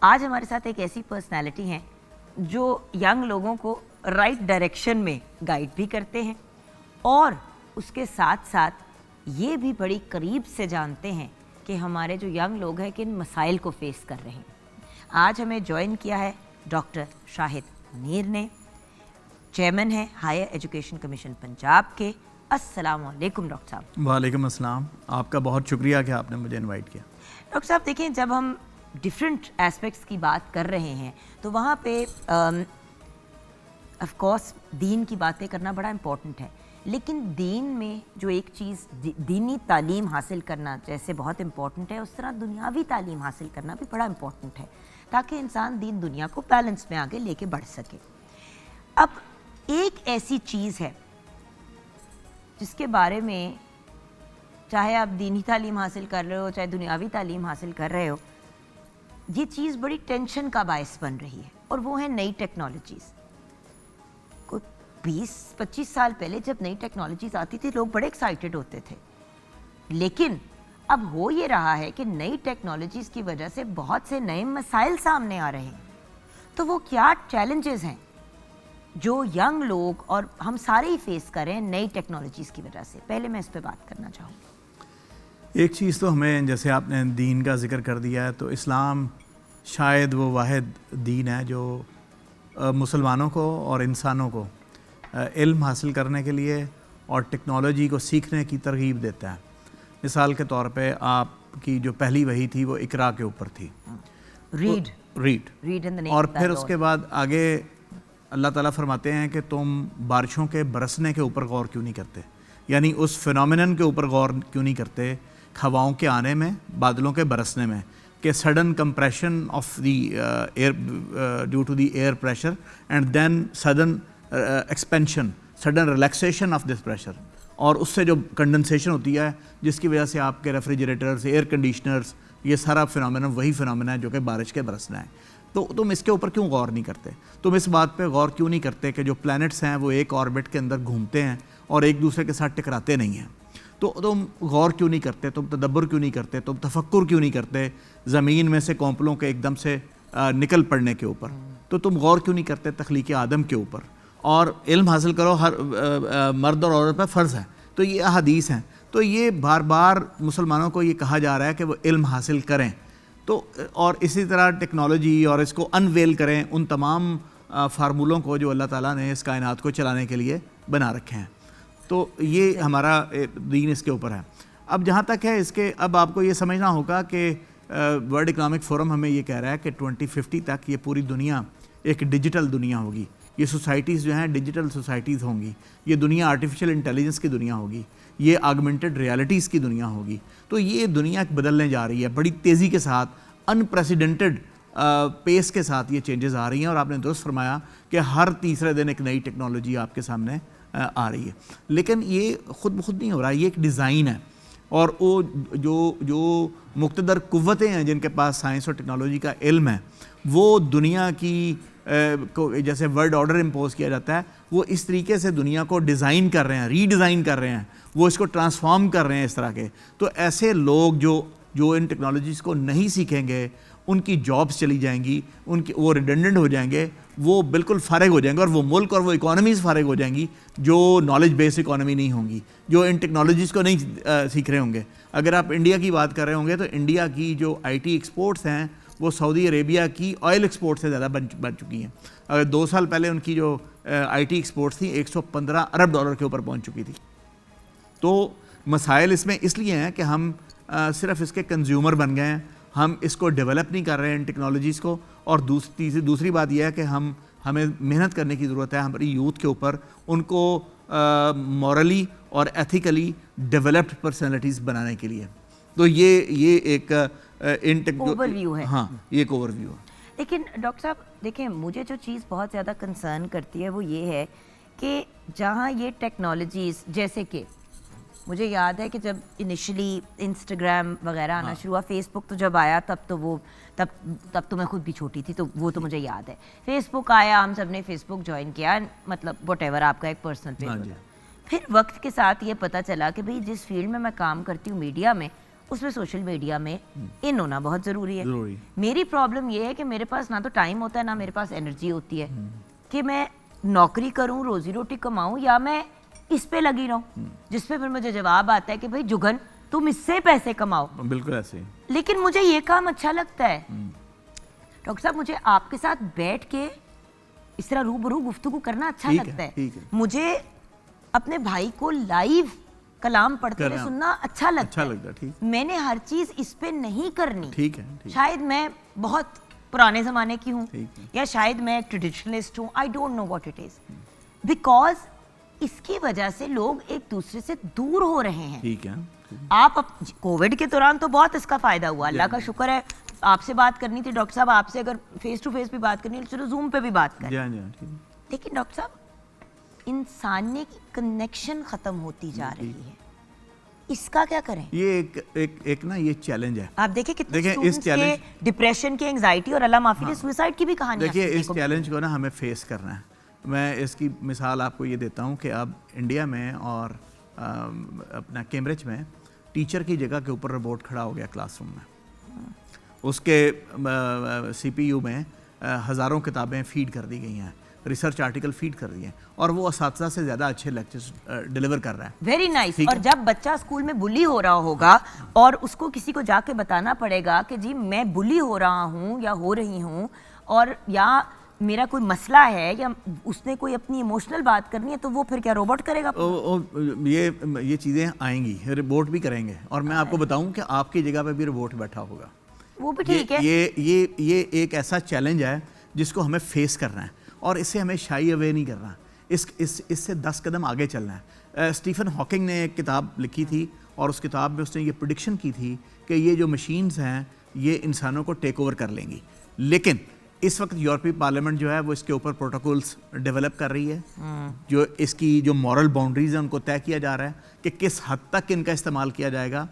आज हमारे साथ एक ऐसी पर्सनालिटी हैं जो यंग लोगों को राइट डायरेक्शन में गाइड भी करते हैं और उसके साथ साथ ये भी बड़ी करीब से जानते हैं कि हमारे जो यंग लोग हैं किन मसाइल को फेस कर रहे हैं। आज हमें ज्वाइन किया है डॉक्टर शाहिद मुनीर ने। चेयरमैन है हायर एजुकेशन कमीशन पंजाब के अस्सलाम वालेकुम डॉक्टर साहब। वालेकुम अस्सलाम। आपका बहुत शुक्रिया कि आपने मुझे इनवाइट किया। डॉक्टर साहब देखिए, जब हम डिफरेंट एस्पेक्ट्स की बात कर रहे हैं तो वहाँ पे ऑफ कोर्स दीन की बातें करना बड़ा इम्पोर्टेंट है, लेकिन दीन में जो एक चीज़ दीनी तालीम हासिल करना जैसे बहुत इम्पोर्टेंट है, उस तरह दुनियावी तालीम हासिल करना भी बड़ा इम्पोर्टेंट है, ताकि इंसान दीन दुनिया को बैलेंस में आगे लेके बढ़ सके। अब एक ऐसी चीज़ है जिसके बारे में चाहे आप दीनी तालीम हासिल कर रहे हो चाहे दुनियावी तालीम हासिल कर रहे हो, ये चीज़ बड़ी टेंशन का बायस बन रही है, और वो है नई टेक्नोलॉजीज़। कोई 20-25 साल पहले जब नई टेक्नोलॉजीज़ आती थी लोग बड़े एक्साइटेड होते थे, लेकिन अब हो ये रहा है कि नई टेक्नोलॉजीज़ की वजह से बहुत से नए मसाइल सामने आ रहे हैं। तो वो क्या चैलेंजेस हैं जो यंग लोग और हम सारे ही फेस कर रहे हैं नई टेक्नोलॉजीज़ की वजह से? पहले मैं इस पे बात करना चाहूँगी। एक चीज़ तो हमें, जैसे आपने दीन का जिक्र कर दिया है, तो इस्लाम शायद वो वाहिद दीन है जो मुसलमानों को और इंसानों को इल्म हासिल करने के लिए और टेक्नोलॉजी को सीखने की तरगीब देता है। मिसाल के तौर पे आपकी जो पहली वही थी वो इकरा के ऊपर थी, रीड इन द और फिर उसके बाद आगे अल्लाह ताला फरमाते हैं कि तुम बारिशों के बरसने के ऊपर गौर क्यों नहीं करते, यानी उस फिनोमिनन के ऊपर गौर क्यों नहीं करते, हवाओं के आने में, बादलों के बरसने में, कि sudden compression of the air due to the air pressure and then sudden expansion, sudden relaxation of this pressure, और उससे जो कंडेंसेशन होती है जिसकी वजह से आपके रेफ्रिजरेटर्स, एयर कंडीशनर्स, ये सारा फिनोमेना वही फिनोमेना है जो कि बारिश के बरसना है। तो तुम इसके ऊपर क्यों गौर नहीं करते? तुम इस बात पे गौर क्यों नहीं करते कि जो प्लैनेट्स हैं वो एक ऑर्बिट के अंदर घूमते हैं और एक दूसरे के साथ टकराते नहीं हैं? तो तुम गौर क्यों नहीं करते, तुम तदब्बर क्यों नहीं करते, तुम तफक्कुर क्यों नहीं करते ज़मीन में से कॉम्पलों के एकदम से निकल पड़ने के ऊपर? तो तुम गौर क्यों नहीं करते तख्लीक़ आदम के ऊपर? और इल्म हासिल करो हर मर्द और औरत पर फ़र्ज़ है। तो ये अहादीस हैं। तो ये बार बार मुसलमानों को ये कहा जा रहा है कि वो इल्म हासिल करें, तो और इसी तरह टेक्नोलॉजी और इसको अनवेल करें उन तमाम फार्मूलों को जो अल्लाह ताला ने इस कायनात को चलाने के लिए बना रखे हैं। तो ये हमारा दीन इसके ऊपर है। अब जहाँ तक है इसके, अब आपको ये समझना होगा कि वर्ल्ड इकनॉमिक फोरम हमें ये कह रहा है कि 2050 तक ये पूरी दुनिया एक डिजिटल दुनिया होगी। ये सोसाइटीज़ जो हैं डिजिटल सोसाइटीज़ होंगी, ये दुनिया आर्टिफिशियल इंटेलिजेंस की दुनिया होगी, ये ऑगमेंटेड रियलिटीज़ की दुनिया होगी। तो ये दुनिया बदलने जा रही है बड़ी तेज़ी के साथ, अनप्रेसिडेंटेड पेस के साथ ये चेंजेस आ रही हैं। और आपने दुरुस्त फरमाया कि हर तीसरे दिन एक नई टेक्नोलॉजी आपके सामने आ रही है। लेकिन ये ख़ुद ब खुद नहीं हो रहा, ये एक डिज़ाइन है। और वो जो मुक़्तदर क़ुव्वतें हैं जिनके पास साइंस और टेक्नोलॉजी का इल्म है, वो दुनिया की को जैसे वर्ल्ड ऑर्डर इम्पोज किया जाता है, वो इस तरीके से दुनिया को डिज़ाइन कर रहे हैं, रीडिज़ाइन कर रहे हैं, वो इसको ट्रांसफॉर्म कर रहे हैं इस तरह के। तो ऐसे लोग जो इन टेक्नोलॉजीज़ को नहीं सीखेंगे, उनकी जॉब्स चली जाएंगी, उनकी वो रिडेंडेंट हो जाएंगे, वो बिल्कुल फ़ारिग हो जाएंगे, और वो मुल्क और वो इकोनॉमीज़ फ़ारिग हो जाएंगी जो नॉलेज बेस्ड इकोनॉमी नहीं होंगी, जो इन टेक्नोलॉजीज़ को नहीं सीख रहे होंगे। अगर आप इंडिया की बात कर रहे होंगे तो इंडिया की जो IT एक्सपोर्ट्स हैं वो सऊदी अरेबिया की ऑयल एक्सपोर्ट से ज़्यादा बन चुकी हैं। अगर 2 साल पहले उनकी जो IT एक्सपोर्ट्स थी 115 अरब डॉलर के ऊपर पहुंच चुकी थी। तो मसाइल इसमें इसलिए हैं कि हम सिर्फ इसके कंज्यूमर बन गए हैं, हम इसको डेवलप नहीं कर रहे हैं इन टेक्नोलॉजीज़ को। और दूसरी बात यह है कि हमें मेहनत करने की ज़रूरत है हमारी यूथ के ऊपर, उनको मॉरली और एथिकली डेवलप्ड पर्सनैलिटीज़ बनाने के लिए। तो ये एक ओवरव्यू है। हाँ, ये एक ओवरव्यू है। लेकिन डॉक्टर साहब देखिए, मुझे जो चीज़ बहुत ज़्यादा कंसर्न करती है वो ये है कि जहाँ ये टेक्नोलॉजीज़, जैसे कि मुझे याद है कि जब इनिशियली इंस्टाग्राम वगैरह आना शुरू हुआ, फेसबुक तो जब आया तब तो मैं खुद भी छोटी थी, तो वो तो मुझे याद है। फेसबुक आया, हम सब ने फेसबुक ज्वाइन किया, मतलब व्हाटएवर आपका एक पर्सनल पेज होता है। फिर वक्त के साथ ये पता चला कि भाई जिस फील्ड में मैं काम करती हूँ मीडिया में, उसमें सोशल मीडिया में इन होना बहुत ज़रूरी है। मेरी प्रॉब्लम ये है कि मेरे पास ना तो टाइम होता है ना मेरे पास एनर्जी होती है कि मैं नौकरी करूँ, रोजी रोटी कमाऊँ, या मैं इस पे लगी रहूँ जिस पे फिर मुझे जवाब आता है कि भाई जुगन तुम इससे पैसे कमाओ। बिल्कुल ऐसे। लेकिन मुझे ये काम अच्छा लगता है। डॉक्टर साहब, मुझे आपके साथ बैठ के इस तरह रूबरू गुफ्तगू करना अच्छा लगता है। मुझे अपने भाई को लाइव कलाम पढ़ते हुए करना। सुनना अच्छा लगता अच्छा है। लगता है, ठीक। मैंने हर चीज इस पे नहीं करनी। ठीक है, ठीक। शायद मैं बहुत पुराने जमाने की हूँ ठीक है। या शायद मैं एक ट्रेडिशनलिस्ट हूँ, I don't know what it is, because इसकी वजह से लोग एक दूसरे से दूर हो रहे हैं। ठीक है। कोविड के दौरान तो बहुत इसका फायदा हुआ, अल्लाह का शुक्र है। आपसे बात करनी थी डॉक्टर साहब, आपसे अगर फेस टू फेस भी बात करनी है चलो जूम पे भी बात करें, जी हाँ, जी हाँ, ठीक है। लेकिन डॉक्टर साहब इंसानियत की कनेक्शन खत्म होती जा रही है, इसका क्या करें? ये एक ना ये चैलेंज है। आप देखिए कितने देखिए, इस स्टूडेंट्स के डिप्रेशन के, एंजाइटी और अल्लाह माफी दे सुसाइड की भी कहानी। देखिए, इस चैलेंज को ना हमें फेस करना है। मैं इसकी मिसाल आपको ये देता हूँ कि अब इंडिया में और अपना कैम्ब्रिज में टीचर की जगह के ऊपर रोबोट खड़ा हो गया क्लासरूम में। उसके CPU में हज़ारों किताबें फीड कर दी गई हैं, रिसर्च आर्टिकल फीड कर दिए हैं, और वो असातिज़ा से ज़्यादा अच्छे लेक्चर्स डिलीवर कर रहा है। Very nice. ठीक और है। जब बच्चा स्कूल में बुली हो रहा होगा और उसको किसी को जाके बताना पड़ेगा कि जी मैं बुली हो रहा हूँ या हो रही हूँ, और या मेरा कोई मसला है, या उसने कोई अपनी इमोशनल बात करनी है, तो वो फिर क्या रोबोट करेगा? ये चीज़ें आएंगी, रोबोट भी करेंगे, और मैं आपको बताऊं कि आपकी जगह पे भी रोबोट बैठा होगा। वो भी ठीक है। ये एक ऐसा चैलेंज है जिसको हमें फेस करना है, और इससे हमें शाई अवे नहीं करना, इससे 10 कदम आगे चलना है। स्टीफन हॉकिंग ने एक किताब लिखी थी, और उस किताब में उसने ये प्रेडिक्शन की थी कि ये जो मशीन्स हैं ये इंसानों को टेक ओवर कर लेंगी। लेकिन इस वक्त यूरोपीय पार्लियामेंट जो है वो इसके ऊपर प्रोटोकॉल्स डेवलप कर रही है, जो इसकी जो मॉरल बाउंड्रीज हैं उनको तय किया जा रहा है कि किस हद तक इनका इस्तेमाल किया जाएगा,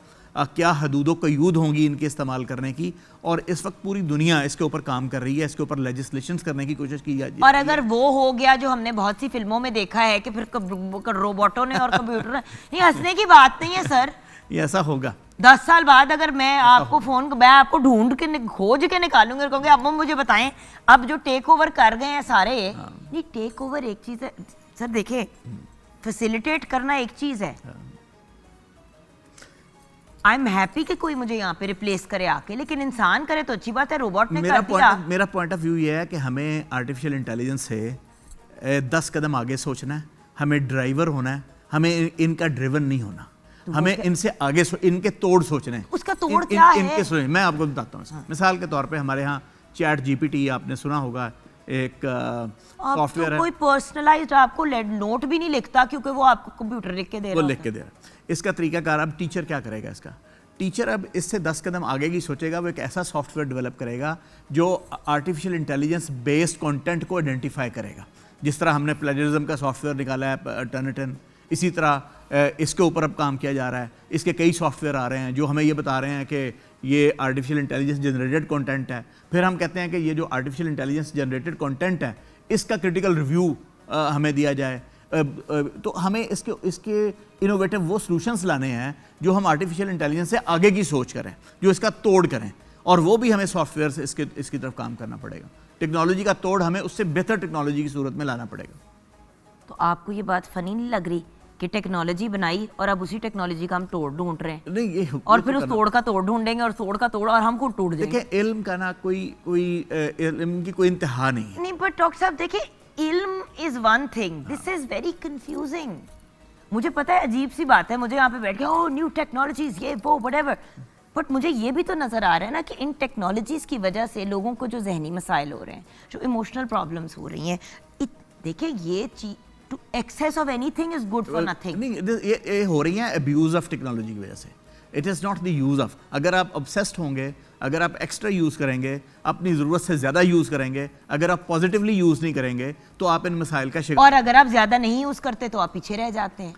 क्या हदूदों कयूद होंगी इनके इस्तेमाल करने की। और इस वक्त पूरी दुनिया इसके ऊपर काम कर रही है, इसके ऊपर लेजिस्लेशंस करने की कोशिश की जा रही है। और अगर वो हो गया जो हमने बहुत सी फिल्मों में देखा है कि फिर रोबोटों ने और कंप्यूटर ने, ये हंसने की बात नहीं है सर। ये ऐसा होगा। 10 साल बाद अगर मैं आपको मैं आपको ढूंढ के खोज के निकालूंगी और कहूंगी अब मुझे बताएं, अब जो टेक ओवर कर गए हैं सारे, नहीं टेक ओवर एक चीज है सर, देखिए फैसिलिटेट करना एक चीज है। आई एम हैप्पी कि कोई मुझे यहाँ पे रिप्लेस करे आके, लेकिन इंसान करे तो अच्छी बात है। रोबोट ने कर दिया। मेरा पॉइंट ऑफ व्यू ये है कि हमें आर्टिफिशियल इंटेलिजेंस से 10 कदम आगे सोचना है, हमें ड्राइवर होना है, हमें इनका ड्रिवन नहीं होना, हमें इनसे आगे इनके तोड़ सोचने हैं। उसका तोड़ क्या है? इनके सोचने मैं आपको बताता हूँ। मिसाल के तौर पे हमारे यहाँ चैट GPT आपने सुना होगा, एक सॉफ्टवेयर है। कोई पर्सनलाइज्ड आपको नोट भी नहीं लिखता क्योंकि वो आपको कंप्यूटर लिख के दे रहा है। वो लिख के दे रहा है। इसका तरीकाकार, अब टीचर क्या करेगा इसका? टीचर अब इससे 10 कदम आगे की सोचेगा। वो एक ऐसा सॉफ्टवेयर डेवलप करेगा जो आर्टिफिशियल इंटेलिजेंस बेस्ड कंटेंट को आइडेंटिफाई करेगा। जिस तरह हमने प्लेजरिज्म का सॉफ्टवेयर निकाला है टर्निटन, इसी तरह इसके ऊपर अब काम किया जा रहा है। इसके कई सॉफ्टवेयर आ रहे हैं जो हमें ये बता रहे हैं कि ये आर्टिफिशियल इंटेलिजेंस जनरेटेड कंटेंट है। फिर हम कहते हैं कि ये जो आर्टिफिशियल इंटेलिजेंस जनरेटेड कंटेंट है इसका क्रिटिकल रिव्यू हमें दिया जाए। तो हमें इसके इनोवेटिव वो सॉल्यूशंस लाने हैं जो हम आर्टिफिशियल इंटेलिजेंस से आगे की सोच करें, जो इसका तोड़ करें, और वो भी हमें सॉफ्टवेयर से इसकी तरफ काम करना पड़ेगा। टेक्नोलॉजी का तोड़ हमें उससे बेहतर टेक्नोलॉजी की सूरत में लाना पड़ेगा। तो आपको ये बात फनी नहीं लग रही कि टेक्नोलॉजी बनाई और अब उसी टेक्नोलॉजी का हम तोड़ ढूंढ रहे हैं? नहीं, ये और फिर उस तोड़ का तोड़ ढूंढेंगे और तोड़ का तोड़ और हम खुद टूट जाएंगे। देखिए, इल्म का ना कोई इल्म की कोई इंतहा नहीं है। नहीं बट डॉक्टर साहब देखिए, इल्म is one thing, this is very confusing. मुझे पता है अजीब सी बात है, मुझे यहाँ पे बैठ के ओह न्यू टेक्नोलॉजीज ये वो व्हाटएवर, बट मुझे ये भी तो नजर आ रहा है ना कि इन टेक्नोलॉजीज की वजह से लोगों को जो जहनी मसाइल हो रहे हैं, जो इमोशनल प्रॉब्लम्स हो रही हैं, देखिए ये चीज too excess of anything is good for nothing. नहीं, ये हो रही है अब्यूज ऑफ टेक्नोलॉजी की वजह से। It is not the use of. अगर आप ऑब्सेस्ड होंगे, अगर आप एक्स्ट्रा यूज़ करेंगे, अपनी ज़रूरत से ज़्यादा यूज़ करेंगे, अगर आप पॉजिटिवली यूज़ नहीं करेंगे तो आप इन मसाइल का शिकार। और अगर आप ज़्यादा नहीं यूज़ करते तो आप पीछे रह जाते हैं।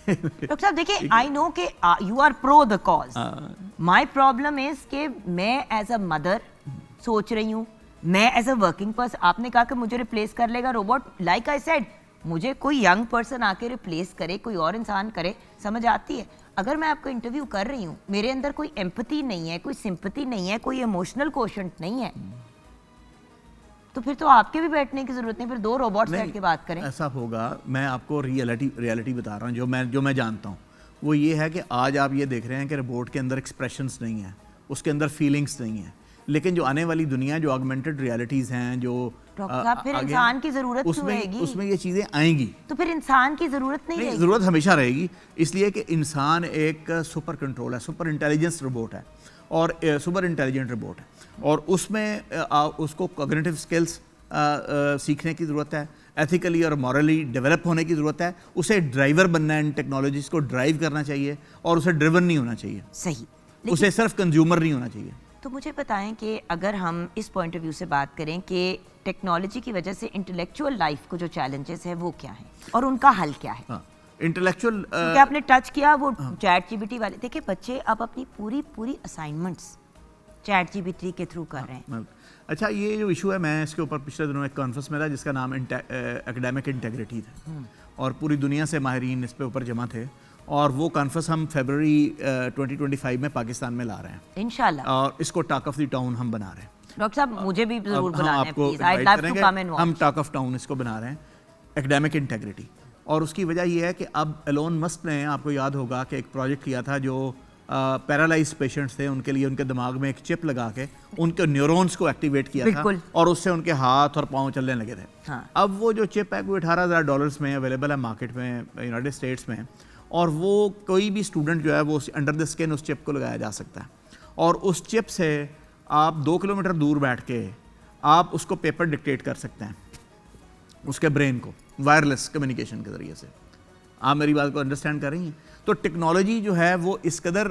डॉक्टर साहब देखिए, आई नो कि you are pro the cause. My problem is कि मैं एज अ मदर सोच रही हूँ, मैं एज अ वर्किंग पर्सन, आपने कहा कि मुझे रिप्लेस कर लेगा रोबोट, लाइक आई सेड, मुझे कोई यंग पर्सन आके रिप्लेस करे, कोई और इंसान करे, समझ आती है। अगर मैं आपको इंटरव्यू कर रही हूँ, मेरे अंदर कोई एम्पैथी नहीं है, कोई सिंपैथी नहीं है, कोई इमोशनल कोशेंट नहीं है, तो फिर तो आपके भी बैठने की जरूरत नहीं, फिर दो रोबोट्स बैठ के बात करें। ऐसा होगा, मैं आपको रियलिटी बता रहा हूँ जो मैं जानता हूँ। वो ये है कि आज आप ये देख रहे हैं कि रोबोट के अंदर एक्सप्रेशंस नहीं है, उसके अंदर फीलिंग्स नहीं है। लेकिन जो आने वाली दुनिया, जो ऑगमेंटेड रियलिटीज़ हैं, जो डॉक्टर साहब फिर आगे इंसान की जरूरत क्यों उसमें रहेगी? उसमें ये चीज़ें आएंगी। तो फिर इंसान की जरूरत नहीं रहेगी। ज़रूरत हमेशा रहेगी, इसलिए कि इंसान एक सुपर कंट्रोल है, सुपर इंटेलिजेंस रोबोट है और सुपर इंटेलिजेंट रोबोट है, और उसमें उसको कॉग्निटिव स्किल्स सीखने की ज़रूरत है, एथिकली और मॉरली डेवलप होने की ज़रूरत है, उसे ड्राइवर बनना है, इन टेक्नोलॉजीज़ को ड्राइव करना चाहिए और उसे ड्रिवन नहीं होना चाहिए, सही। उसे सिर्फ कंज्यूमर नहीं होना चाहिए। तो मुझे बताएं कि अगर हम इस पॉइंट ऑफ व्यू से बात करें कि टेक्नोलॉजी की वजह से इंटेलेक्चुअल लाइफ को जो चैलेंजेस है वो क्या है और उनका हल क्या है? हाँ, इंटेलेक्चुअल क्योंकि आपने टच किया वो चैट जीपीटी वाले, देखिए बच्चे अब अपनी पूरी असाइनमेंट्स चैट जीपीटी के थ्रू कर रहे हैं। अच्छा, ये जो इशू है, मैं इसके ऊपर पिछले दिनों एक कॉन्फ्रेंस में था जिसका नाम एकेडमिक इंटेग्रिटी था, और पूरी दुनिया से माहिरीन इस पे ऊपर जमा थे, और वो कॉन्फ्रेंस हम फरवरी 2025 में पाकिस्तान में ला रहे हैं इंशाल्लाह, और इसको टॉक ऑफ द टाउन हम बना रहे हैं। डॉक्टर साहब मुझे भी जरूर अब बुलाना है आपको please, I invite love to करेंगे। कम एंड हम वॉच। टॉक ऑफ टाउन इसको बना रहे हैं, एकेडमिक इंटेग्रिटी, और उसकी वजह ये है कि अब एलोन मस्क ने, आपको याद होगा कि एक प्रोजेक्ट किया था जो पैरालाइज पेशेंट्स थे, उनके लिए उनके दिमाग में एक चिप लगा के उनके न्यूरॉन्स को एक्टिवेट किया था, बिल्कुल। और उससे उनके हाथ और पाँव चलने लगे थे। हाँ। अब वो जो चिप है कोई $18,000 में अवेलेबल है मार्केट में, यूनाइटेड स्टेट्स में, और वो कोई भी स्टूडेंट जो है वो अंडर द स्किन उस चिप को लगाया जा सकता है, और उस चिप से आप 2 किलोमीटर दूर बैठ के आप उसको पेपर डिक्टेट कर सकते हैं, उसके ब्रेन को, वायरलेस कम्युनिकेशन के ज़रिए से। आप मेरी बात को अंडरस्टैंड कर रही हैं? तो टेक्नोलॉजी जो है वो इस कदर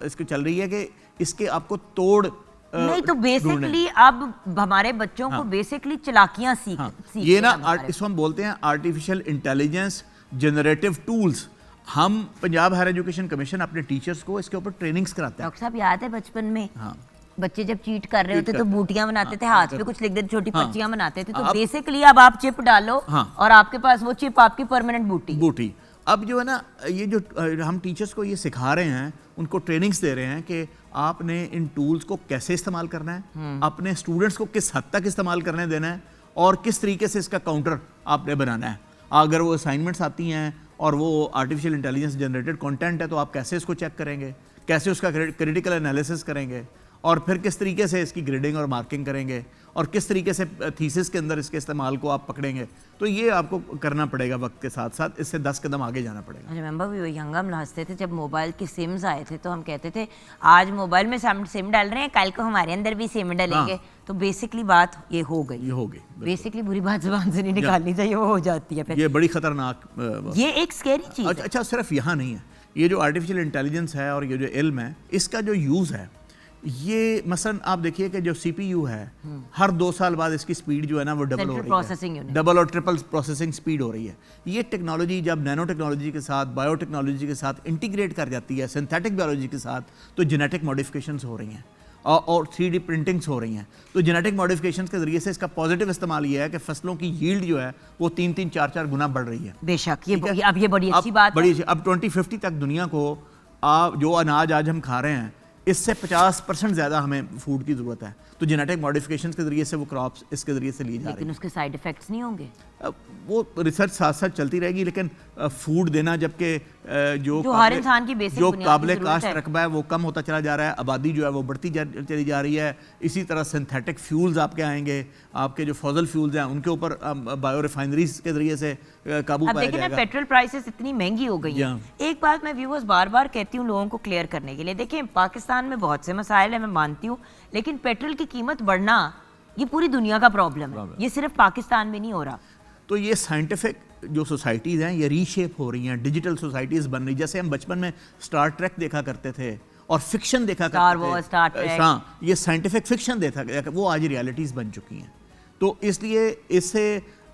इसकी चल रही है कि इसके आपको तोड़ नहीं तो बेसिकली अब हमारे बच्चों को बेसिकली चलाकियां सीख ये ना इसको हम बोलते हैं आर्टिफिशियल इंटेलिजेंस जनरेटिव टूल्स। हम पंजाब हायर एजुकेशन कमीशन अपने टीचर्स को इसके ऊपर ट्रेनिंग्स कराते हैं। डॉक्टर साहब याद है बचपन में हाँ, बच्चे जब चीट कर रहे होते तो बूटियां बनाते थे, हाथ पे कुछ लिख देते, छोटी हाँ। पर्चियां बनाते थे, तो अब- बेसिकली अब आप चिप डालो हाँ। और आपके पास वो चिप आपकी परमानेंट बूटी। बूटी। अब जो है ना, ये जो हम टीचर्स को ये सिखा रहे हैं, उनको ट्रेनिंग्स दे रहे हैं कि आपने इन टूल्स को कैसे इस्तेमाल करना है, अपने स्टूडेंट्स को किस हद तक इस्तेमाल करने देना है, और किस तरीके से इसका काउंटर आपने बनाना है। अगर वो असाइनमेंट्स आती हैं और वो आर्टिफिशियल इंटेलिजेंस जनरेटेड कंटेंट है, तो आप कैसे इसको चेक करेंगे, कैसे उसका क्रिटिकल एनालिसिस करेंगे, और फिर किस तरीके से इसकी ग्रेडिंग और मार्किंग करेंगे, और किस तरीके से थीसिस के अंदर इसके इस्तेमाल को आप पकड़ेंगे। तो ये आपको करना पड़ेगा वक्त के साथ साथ, इससे 10 कदम आगे जाना पड़ेगा। रिमेंबर वी यंग, हम हंसते थे जब मोबाइल के सिम्स आए थे, तो हम कहते थे आज मोबाइल में सिम डाल रहे हैं, कल को हमारे अंदर भी सिम डालेंगे। तो बेसिकली बात ये हो गई, ये हो गई। बेसिकली बुरी बात जुबान से नहीं निकालनी चाहिए, वो हो जाती है फिर। ये बड़ी खतरनाक ये एक स्कैरी चीज है। अच्छा, सिर्फ यहाँ नहीं है, ये जो आर्टिफिशियल इंटेलिजेंस है और ये जो इल्म है, इसका जो यूज़ है, ये मसलन आप देखिए कि जो CPU है, हर 2 साल बाद इसकी स्पीड जो है ना वो डबल हो रही है, डबल और ट्रिपल प्रोसेसिंग स्पीड हो रही है। ये टेक्नोलॉजी जब नैनो टेक्नोलॉजी के साथ, बायोटेक्नोलॉजी के साथ इंटीग्रेट कर जाती है, सिंथेटिक बायोलॉजी के साथ, तो जेनेटिक मॉडिफिकेशंस हो रही हैं और 3D प्रिंटिंग्स हो रही हैं। तो जेनेटिक मॉडिफिकेशंस के जरिए से इसका पॉजिटिव इस्तेमाल ये है कि फसलों की यील्ड जो है वो 3-3, 4-4 गुना बढ़ रही है। बेशक अब ये बड़ी अच्छी बात बड़ी है। अब 2050 तक दुनिया को जो अनाज आज हम खा रहे हैं, इससे 50% ज़्यादा हमें फूड की ज़रूरत है। तो जेनेटिक मॉडिफिकेशंस के ज़रिए से वो क्रॉप्स इसके ज़रिए से ली जा रही लेकिन उसके साइड इफेक्ट्स नहीं होंगे? वो रिसर्च साथ साथ चलती रहेगी, लेकिन फूड देना, जबकि जो हर इंसान की बेसिक जो बुनियादी काबिल ज़रूरत काश्त है। रकबा है वो कम होता चला जा रहा है, आबादी जो है वो बढ़ती चली जा रही है। इसी तरह सिंथेटिक फ्यूल्स आपके आएंगे, आपके जो फॉजल फ्यूल्स हैं उनके ऊपर बायो रिफाइनरीज के ज़रिए से काबू अब पाया देखिए ना, जाएगा। पेट्रोल प्राइसेस इतनी महंगी हो गई हैं। एक बात मैं व्यूअर्स बार बार कहती हूँ लोगों को क्लियर करने के लिए, देखिए पाकिस्तान में बहुत से मसाइल है, मैं मानती हूँ, लेकिन पेट्रोल की कीमत बढ़ना ये पूरी दुनिया का प्रॉब्लम है, ये सिर्फ पाकिस्तान में नहीं हो रहा। तो ये साइंटिफिक जो सोसाइटीज़ हैं ये रीशेप हो रही हैं, डिजिटल सोसाइटीज़ बन रही। जैसे हम बचपन में स्टार ट्रैक देखा करते थे और फिक्शन देखा स्टार करते थे, वॉर्स, स्टार ट्रेक। हाँ, ये साइंटिफिक फिक्शन देखा गया, वो आज रियलिटीज़ बन चुकी हैं। तो इसलिए इससे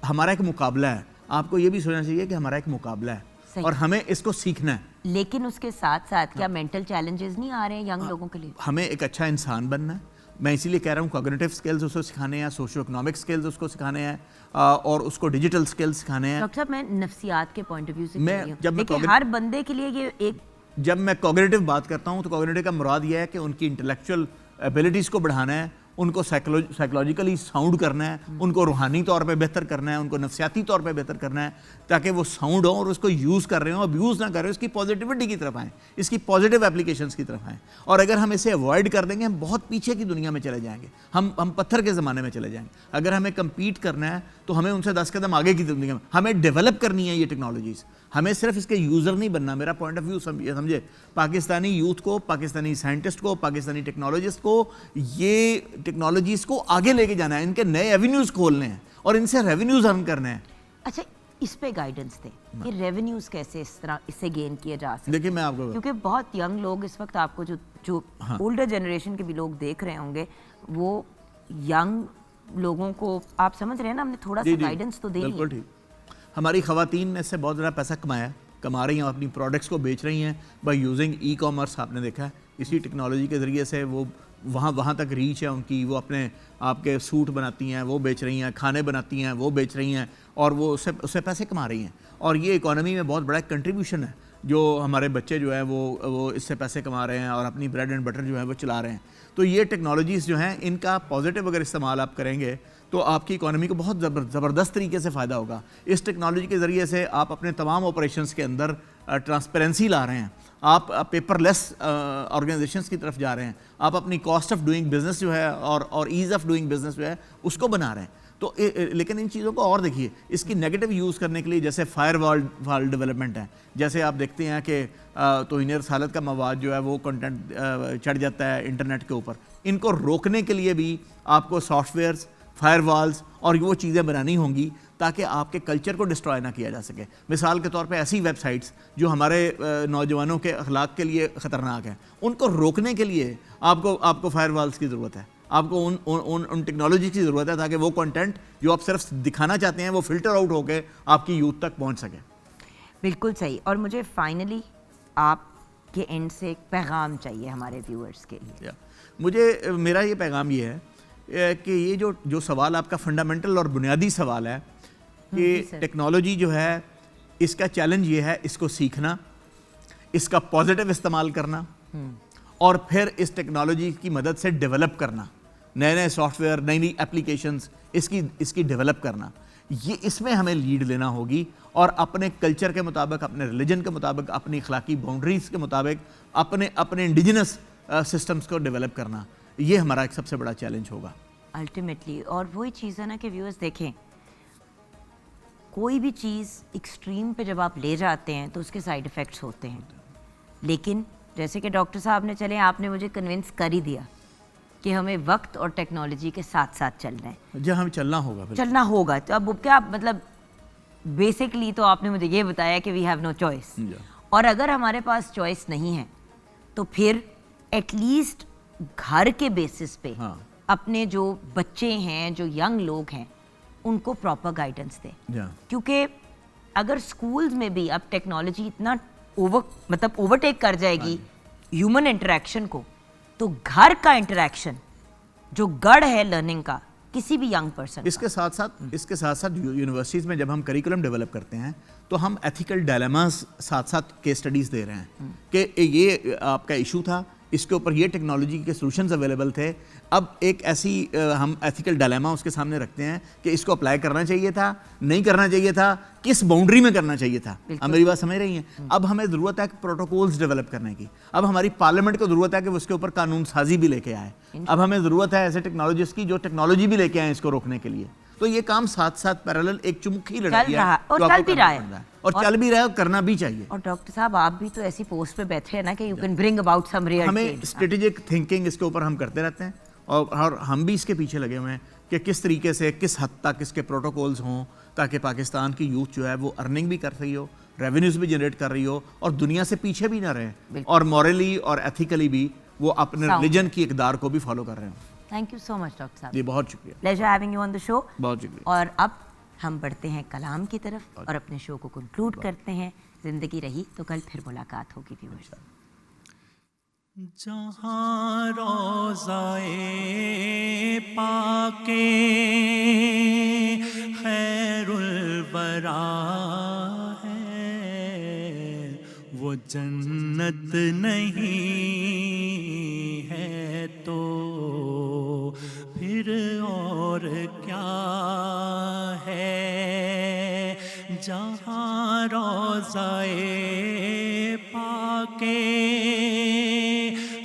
हमारा एक मुकाबला है, आपको ये भी सोचना चाहिए कि हमारा एक मुकाबला है और हमें इसको सीखना है। लेकिन उसके साथ साथ क्या मेंटल चैलेंजेस नहीं आ रहे हैं यंग लोगों के लिए? हमें एक अच्छा इंसान बनना है। मैं इसीलिए कह रहा हूँ कॉग्निटिव स्किल्स उसको सिखाने हैं, सोशो इकोनॉमिक स्किल्स उसको सिखाने हैं, और उसको डिजिटल स्किल्स सिखाने हैं। डॉक्टर साहब मैं नफ्सियात के पॉइंट ऑफ व्यू से मैं- कह रही हूँ, जब मैं देखिए हर बंदे के लिए ये एक, जब मैं कॉग्निटिव बात करता हूँ तो कॉग्निटिव का मुराद ये है कि उनकी इंटेलेक्चुअल एबिलिटीज़ को बढ़ाना है उनको साइकोलॉजिकली साउंड करना है, उनको रूहानी तौर पे बेहतर करना है, उनको नफसियाती तौर पे बेहतर करना है, ताकि वो साउंड हो और उसको यूज़ कर रहे हो, अब्यूज़ ना कर रहे हो, इसकी पॉजिटिविटी की तरफ आएँ, इसकी पॉजिटिव एप्लीकेशंस की तरफ आएँ। और अगर हम इसे अवॉइड कर देंगे, हम बहुत पीछे की दुनिया में चले जाएंगे, हम पत्थर के ज़माने में चले जाएंगे। अगर हमें कम्पीट करना है तो हमें उनसे 10 कदम आगे की दुनिया में, हमें डेवलप करनी है ये टेक्नोलॉजीज़, हमें सिर्फ इसके यूज़र नहीं बनना। मेरा पॉइंट ऑफ व्यू समझे, पाकिस्तानी यूथ को, पाकिस्तानी साइंटिस्ट को, पाकिस्तानी टेक्नोलॉजिस्ट को ये टेक्नोलॉजीज़ को आगे लेके जाना है, इनके नए एवेन्यूज़ खोलने हैं और इनसे रेवेन्यूज़ अर्न करने हैं। अच्छा, इस पे गाइडेंस दें कि रेवेन्यूज़ कैसे इस तरह इससे गेन किए जा सकते। देखिए मैं आपको, क्योंकि बहुत यंग लोग इस वक्त, आपको जो ओल्डर जनरेशन के भी लोग देख रहे होंगे, वो यंग लोगों को आप समझ रहे हैं ना, हमने थोड़ा सा गाइडेंस तो देनी है। बिल्कुल ठीक। हमारी ख़वातीन ने इससे बहुत ज़्यादा पैसा कमा रही हैं, अपनी प्रोडक्ट्स को बेच रही हैं बाय यूजिंग ई कॉमर्स। आपने देखा है इसी टेक्नोलॉजी के ज़रिए से वो वहाँ तक रीच है उनकी, वो अपने आपके सूट बनाती हैं, वो बेच रही हैं, खाने बनाती हैं, वो बेच रही हैं, और वो उससे पैसे कमा रही हैं। और ये इकोनॉमी में बहुत बड़ा कंट्रीब्यूशन है, जो हमारे बच्चे जो है वो इससे पैसे कमा रहे हैं और अपनी ब्रेड एंड बटर जो है वो चला रहे हैं। तो ये टेक्नोलॉजीज़ जो हैं, इनका पॉजिटिव अगर इस्तेमाल आप करेंगे तो आपकी इकोनॉमी को बहुत ज़बरदस्त तरीके से फ़ायदा होगा। इस टेक्नोलॉजी के ज़रिए से आप अपने तमाम ऑपरेशंस के अंदर ट्रांसपेरेंसी ला रहे हैं, आप पेपरलेस ऑर्गेनाइजेशंस की तरफ जा रहे हैं, आप अपनी कॉस्ट ऑफ डूइंग बिज़नेस जो है और ईज़ ऑफ डूइंग बिज़नेस जो है उसको बना रहे हैं। तो लेकिन इन चीज़ों को और देखिए, इसकी नेगेटिव यूज़ करने के लिए जैसे फायर डेवलपमेंट है, जैसे आप देखते हैं कि तौहीन रसालत का मवाद जो है वो कंटेंट चढ़ जाता है इंटरनेट के ऊपर। इनको रोकने के लिए भी आपको सॉफ्टवेयर्स, फायरवॉल्स और वो चीज़ें बनानी होंगी ताकि आपके कल्चर को डिस्ट्रॉय ना किया जा सके। मिसाल के तौर पे ऐसी वेबसाइट्स जो हमारे नौजवानों के अखलाक के लिए ख़तरनाक हैं, उनको रोकने के लिए आपको फायरवॉल्स की ज़रूरत है, आपको उन टेक्नोलॉजी की ज़रूरत है ताकि वो कंटेंट जो आप सिर्फ दिखाना चाहते हैं वो फ़िल्टर आउट होकर आपकी यूथ तक पहुँच सके। बिल्कुल सही। और मुझे फाइनली आपके एंड से एक पैगाम चाहिए हमारे व्यूअर्स के लिए। मेरा ये पैगाम ये है कि ये जो सवाल आपका फंडामेंटल और बुनियादी सवाल है कि टेक्नोलॉजी जो है, इसका चैलेंज ये है इसको सीखना, इसका पॉजिटिव इस्तेमाल करना और फिर इस टेक्नोलॉजी की मदद से डेवलप करना, नए नए सॉफ्टवेयर, नई नई एप्लीकेशंस इसकी डेवलप करना। ये इसमें हमें लीड लेना होगी और अपने कल्चर के मुताबिक, अपने रिलीजन के मुताबिक, अपनी अखलाकी बाउंड्रीज के मुताबिक अपने इंडिजिनस सिस्टम्स को डेवलप करना, ये हमारा एक सबसे बड़ा चैलेंज होगा अल्टीमेटली। और वही चीज़ है ना कि व्यूअर्स देखें, कोई भी चीज़ एक्सट्रीम पे जब आप ले जाते हैं तो उसके साइड इफ़ेक्ट्स होते हैं। लेकिन जैसे कि डॉक्टर साहब ने, चले आपने मुझे कन्विंस कर ही दिया कि हमें वक्त और टेक्नोलॉजी के साथ साथ चलना है। जब हमें चलना होगा तो अब क्या मतलब, बेसिकली तो आपने मुझे ये बताया कि वी हैव नो चॉइस। और अगर हमारे पास चॉइस नहीं है तो फिर एटलीस्ट घर के बेसिस पे अपने जो बच्चे हैं, जो यंग लोग हैं, उनको प्रॉपर गाइडेंस दें। क्योंकि अगर स्कूल्स में भी अब टेक्नोलॉजी इतना ओवरटेक कर जाएगी ह्यूमन इंटरेक्शन को, तो घर का इंटरेक्शन जो गढ़ है लर्निंग का किसी भी यंग पर्सन, इसके साथ साथ यूनिवर्सिटीज़ में जब हम करिकुलम डेवलप करते हैं तो हम एथिकल डायलेमास साथ साथ केस स्टडीज़ दे रहे हैं कि ये आपका इशू था, इसके ऊपर ये टेक्नोलॉजी के सॉल्यूशंस अवेलेबल थे। अब एक ऐसी हम एथिकल डायलेमा उसके सामने रखते हैं कि इसको अप्लाई करना चाहिए था, नहीं करना चाहिए था, किस बाउंड्री में करना चाहिए था। अब मेरी बात समझ रही हैं? अब हमें ज़रूरत है प्रोटोकॉल्स डेवलप करने की। अब हमारी पार्लियामेंट को ज़रूरत है कि वो उसके ऊपर कानून साजी भी लेके आए। अब हमें ज़रूरत है ऐसे टेक्नोलॉजिस्ट की जो टेक्नोलॉजी भी लेके आए इसको रोकने के लिए। तो ये काम साथ साथ पैरेलल एक चुमुखी लड़ाई है और चल भी रहा है और करना भी चाहिए। और डॉक्टर साहब, आप भी तो ऐसी पोस्ट पे बैठे हैं ना कि you can bring about some real change. हमें स्ट्रेटेजिक थिंकिंग इसके ऊपर हम करते रहते हैं और हम भी इसके पीछे लगे हुए हैं कि किस तरीके से, किस हद तक इसके प्रोटोकॉल्स हों ताकि पाकिस्तान की यूथ जो है वो अर्निंग भी कर रही हो, रेवेन्यूज भी जनरेट कर रही हो और दुनिया से पीछे भी ना रहे और मॉरली और एथिकली भी वो अपने रिलीजन की इकदार को भी फॉलो कर रहे हो। Thank you so much doctor साहब। जी बहुत शुक्रिया। Pleasure having you on the show. बहुत शुक्रिया। और अब हम बढ़ते हैं कलाम की तरफ और अपने शो को कंक्लूड करते हैं। जिंदगी रही तो कल फिर मुलाकात होगी व्यूअर्स। जहाँ रोज़ाए पाके खैरुल वरा है, वो जन्नत नहीं है तो फिर और क्या है जहाँ रोज़ाए पाके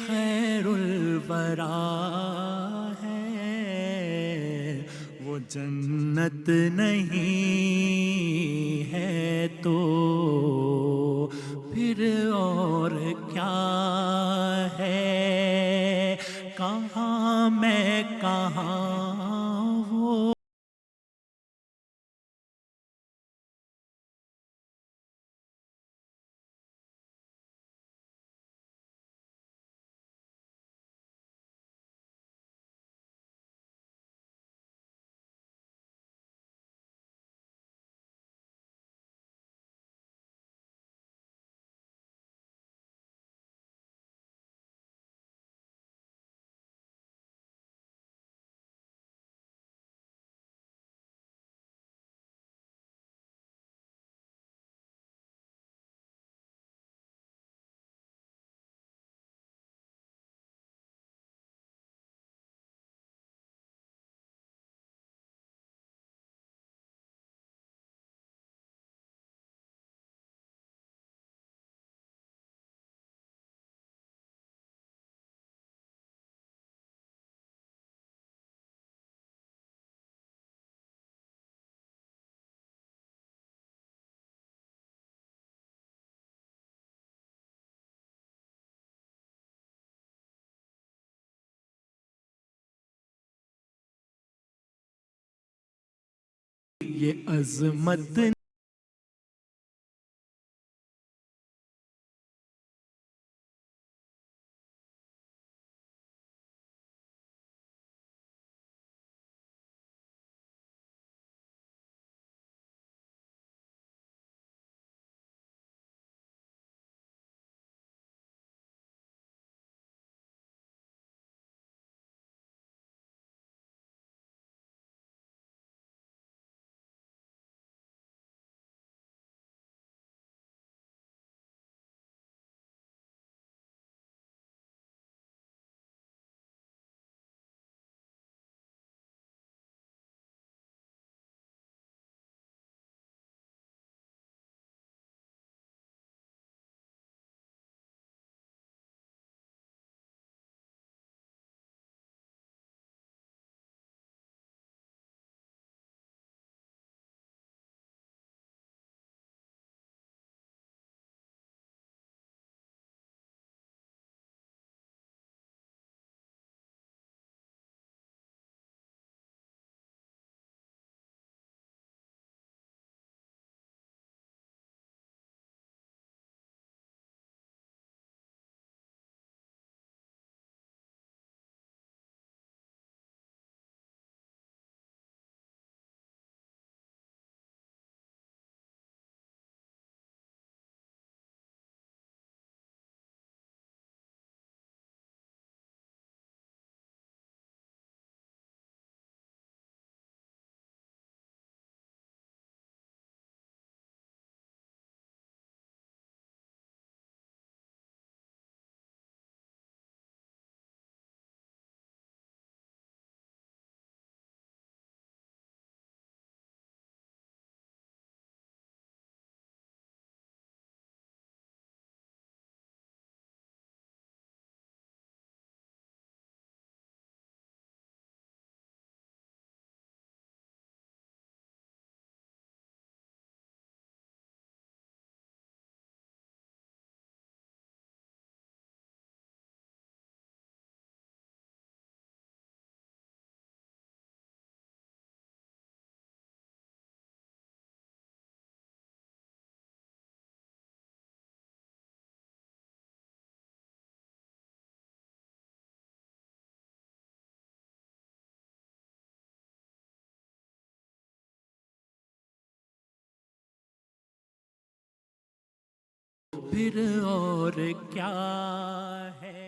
खैरुल वरा है, वो जन्नत नहीं है तो फिर और क्या है, कहाँ मैं कहाँ वो। ये अजमत फिर और क्या है।